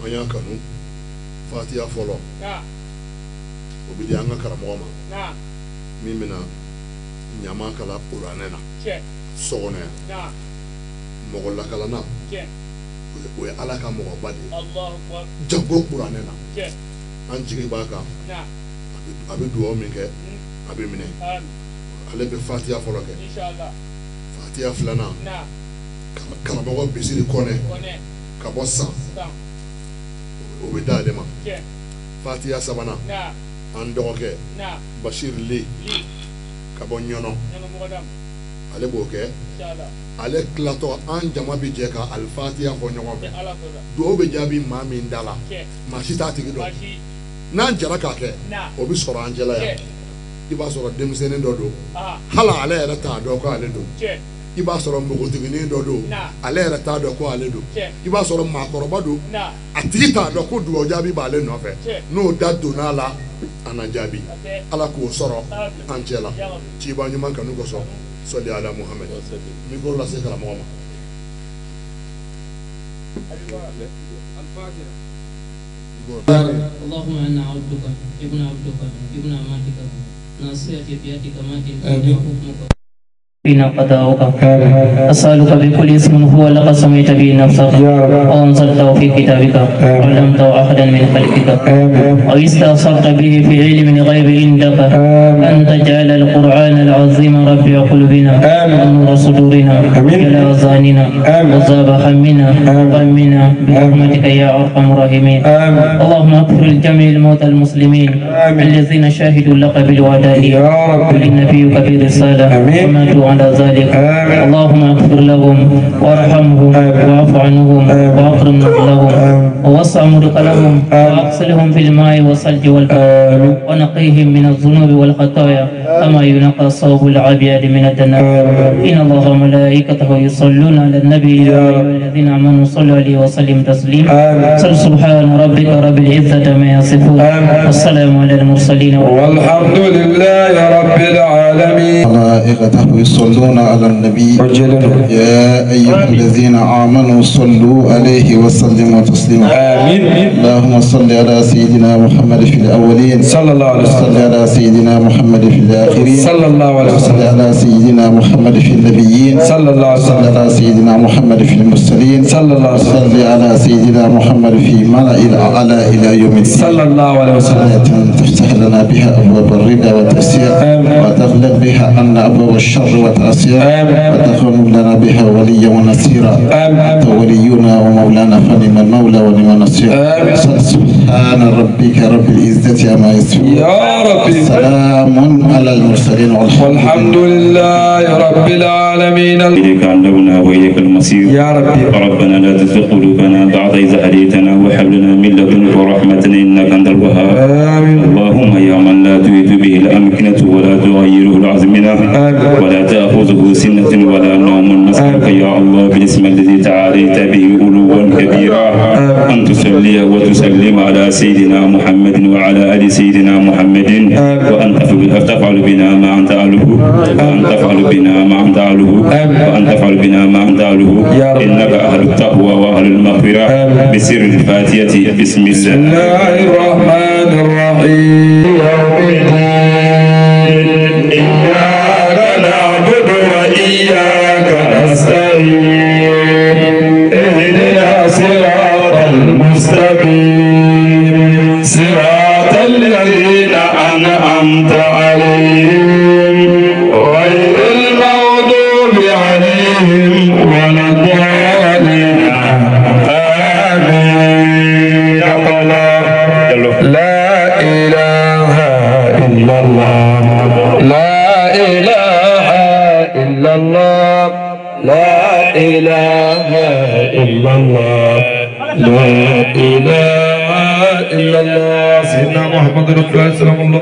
an y'a kanu fatiya fɔlɔ o bɛ di an ka karamɔgɔ ma min bɛna ɲama kala kuranɛ na so kɔnɔ yan mɔgɔ lakalana o ye ala ka mɔgɔba de ye jago kuranɛ na an jigi b'a kan a bɛ dugawu min kɛ a bɛ minɛ ale bɛ fatiya fɔlɔ kɛ fatiya filanan karamɔgɔ Bisiri Kɔnɛ ka bɔ San o bɛ da ale ma fatiya sabanan an dɔgɔkɛ Bashir Li ka bɔ Ɲɔnɔ ale b'o kɛ ale tilatɔ an jama bi jɛ ka alifatiya fɔ ɲɔgɔn fɛ dugawu bɛ jaabi maa min da la maa si t'a tigi dɔn n'an jara k'a kɛ o bɛ sɔrɔ an jɛla yan i b'a sɔrɔ denmisɛnnin dɔ don hali ale yɛrɛ t'a dɔn ko ale don i b'a sɔrɔ npogotiginin dɔ don ale yɛrɛ t'a dɔn ko ale don i b'a sɔrɔ maakɔrɔba don a tigi t'a dɔn ko dugawu jaabi b'ale nɔfɛ n'o da donn'a la ana jaabi ala k'o sɔrɔ an cɛ la ciba ɲuman kanu kosɔn sɔli ala muhammed micro lase karamɔgɔ ma اللهم انا عبدك ابن امتك ناصيتي بيدك ماضي حكمك فينا قضاؤك أسألك بكل اسم هو لك سميت به نفسك أو أنزلته في كتابك علمته أحدا من خلقك أو استأثرت به في علم الغيب عندك أن تجعل القرآن العظيم ربيع قلوبنا ونور صدورنا جلاء أذهاننا وذهاب همنا وغمنا برحمتك يا أرحم الراحمين اللهم اغفر لجميع الموتى المسلمين الذين شهدوا لك بالوحدانية ولنبيك بالرسالة وماتوا على ذلك اللهم اغفر لهم وارحمهم واعف عنهم واكرم لهم ووسع مدخلهم واغسلهم في الماء والثلج والبرد ونقيهم من الذنوب والخطايا كما ينقى الثوب الابيض من الدنس ان الله وملائكته يصلون على النبي يا ايها الذين امنوا صلوا عليه وسلموا تسليما سبحان ربك رب العزه عما يصفون والسلام على المرسلين والحمد لله رب العالمين. ملائكته يصلون على النبي يا أيها الذين آمنوا صلوا عليه وسلموا تسليما آمين. اللهم صل على سيدنا محمد في الأولين صلى الله عليه وسلم صل على سيدنا محمد في الآخرين صلى الله عليه وسلم صل على سيدنا محمد في النبيين صلى الله عليه وسلم صل على سيدنا محمد في المرسلين صلى الله عليه وسلم صل على سيدنا محمد في ملأ الأعلى إلى يوم الدين صلى الله عليه وسلم تفتح لنا بها أبواب الرضا والتيسير وتغلق بها عنا أبواب الشر والتعسير وتكون لنا بها وليا ونصيرا أنت ولينا ومولانا فنعم المولى ونعم النصير سبحان ربك رب العزة عما يصفون يا رب سلام على المرسلين والحمد لله رب العالمين. إليك عندنا وإليك المصير يا ربي ربنا لا تزغ قلوبنا بعد إذ هديتنا وهب لنا من لدنك رحمة إنك أنت الوهاب اللهم يا من لا تهيت به الأمكنة ولا تغيره العزمنا ولا تأخذه سنة ولا نوم نسألك يا الله بالاسم الذي تعاليت به علوا كبيرا أن تصلي وتسلم على سيدنا محمد وعلى آل سيدنا محمد وأن تفعل بنا ما أنت أهله وأن تفعل بنا ما أنت أهله وأن تفعل بنا ما أنت أهله إنك أهل التقوى وأهل المغفرة بسر الفاتحة بسم الله الرحمن الرحيم. إياك نعبد وإياك نستعين اهدنا صراط المستقيم صراط الذين أنعمت عليهم غير المغضوب عليهم ولا الضالين آمين. لا إله إلا الله لا إله إلا الله لا إله إلا الله لا إله إلا الله سيدنا محمد رسول الله صلى الله عليه وسلم.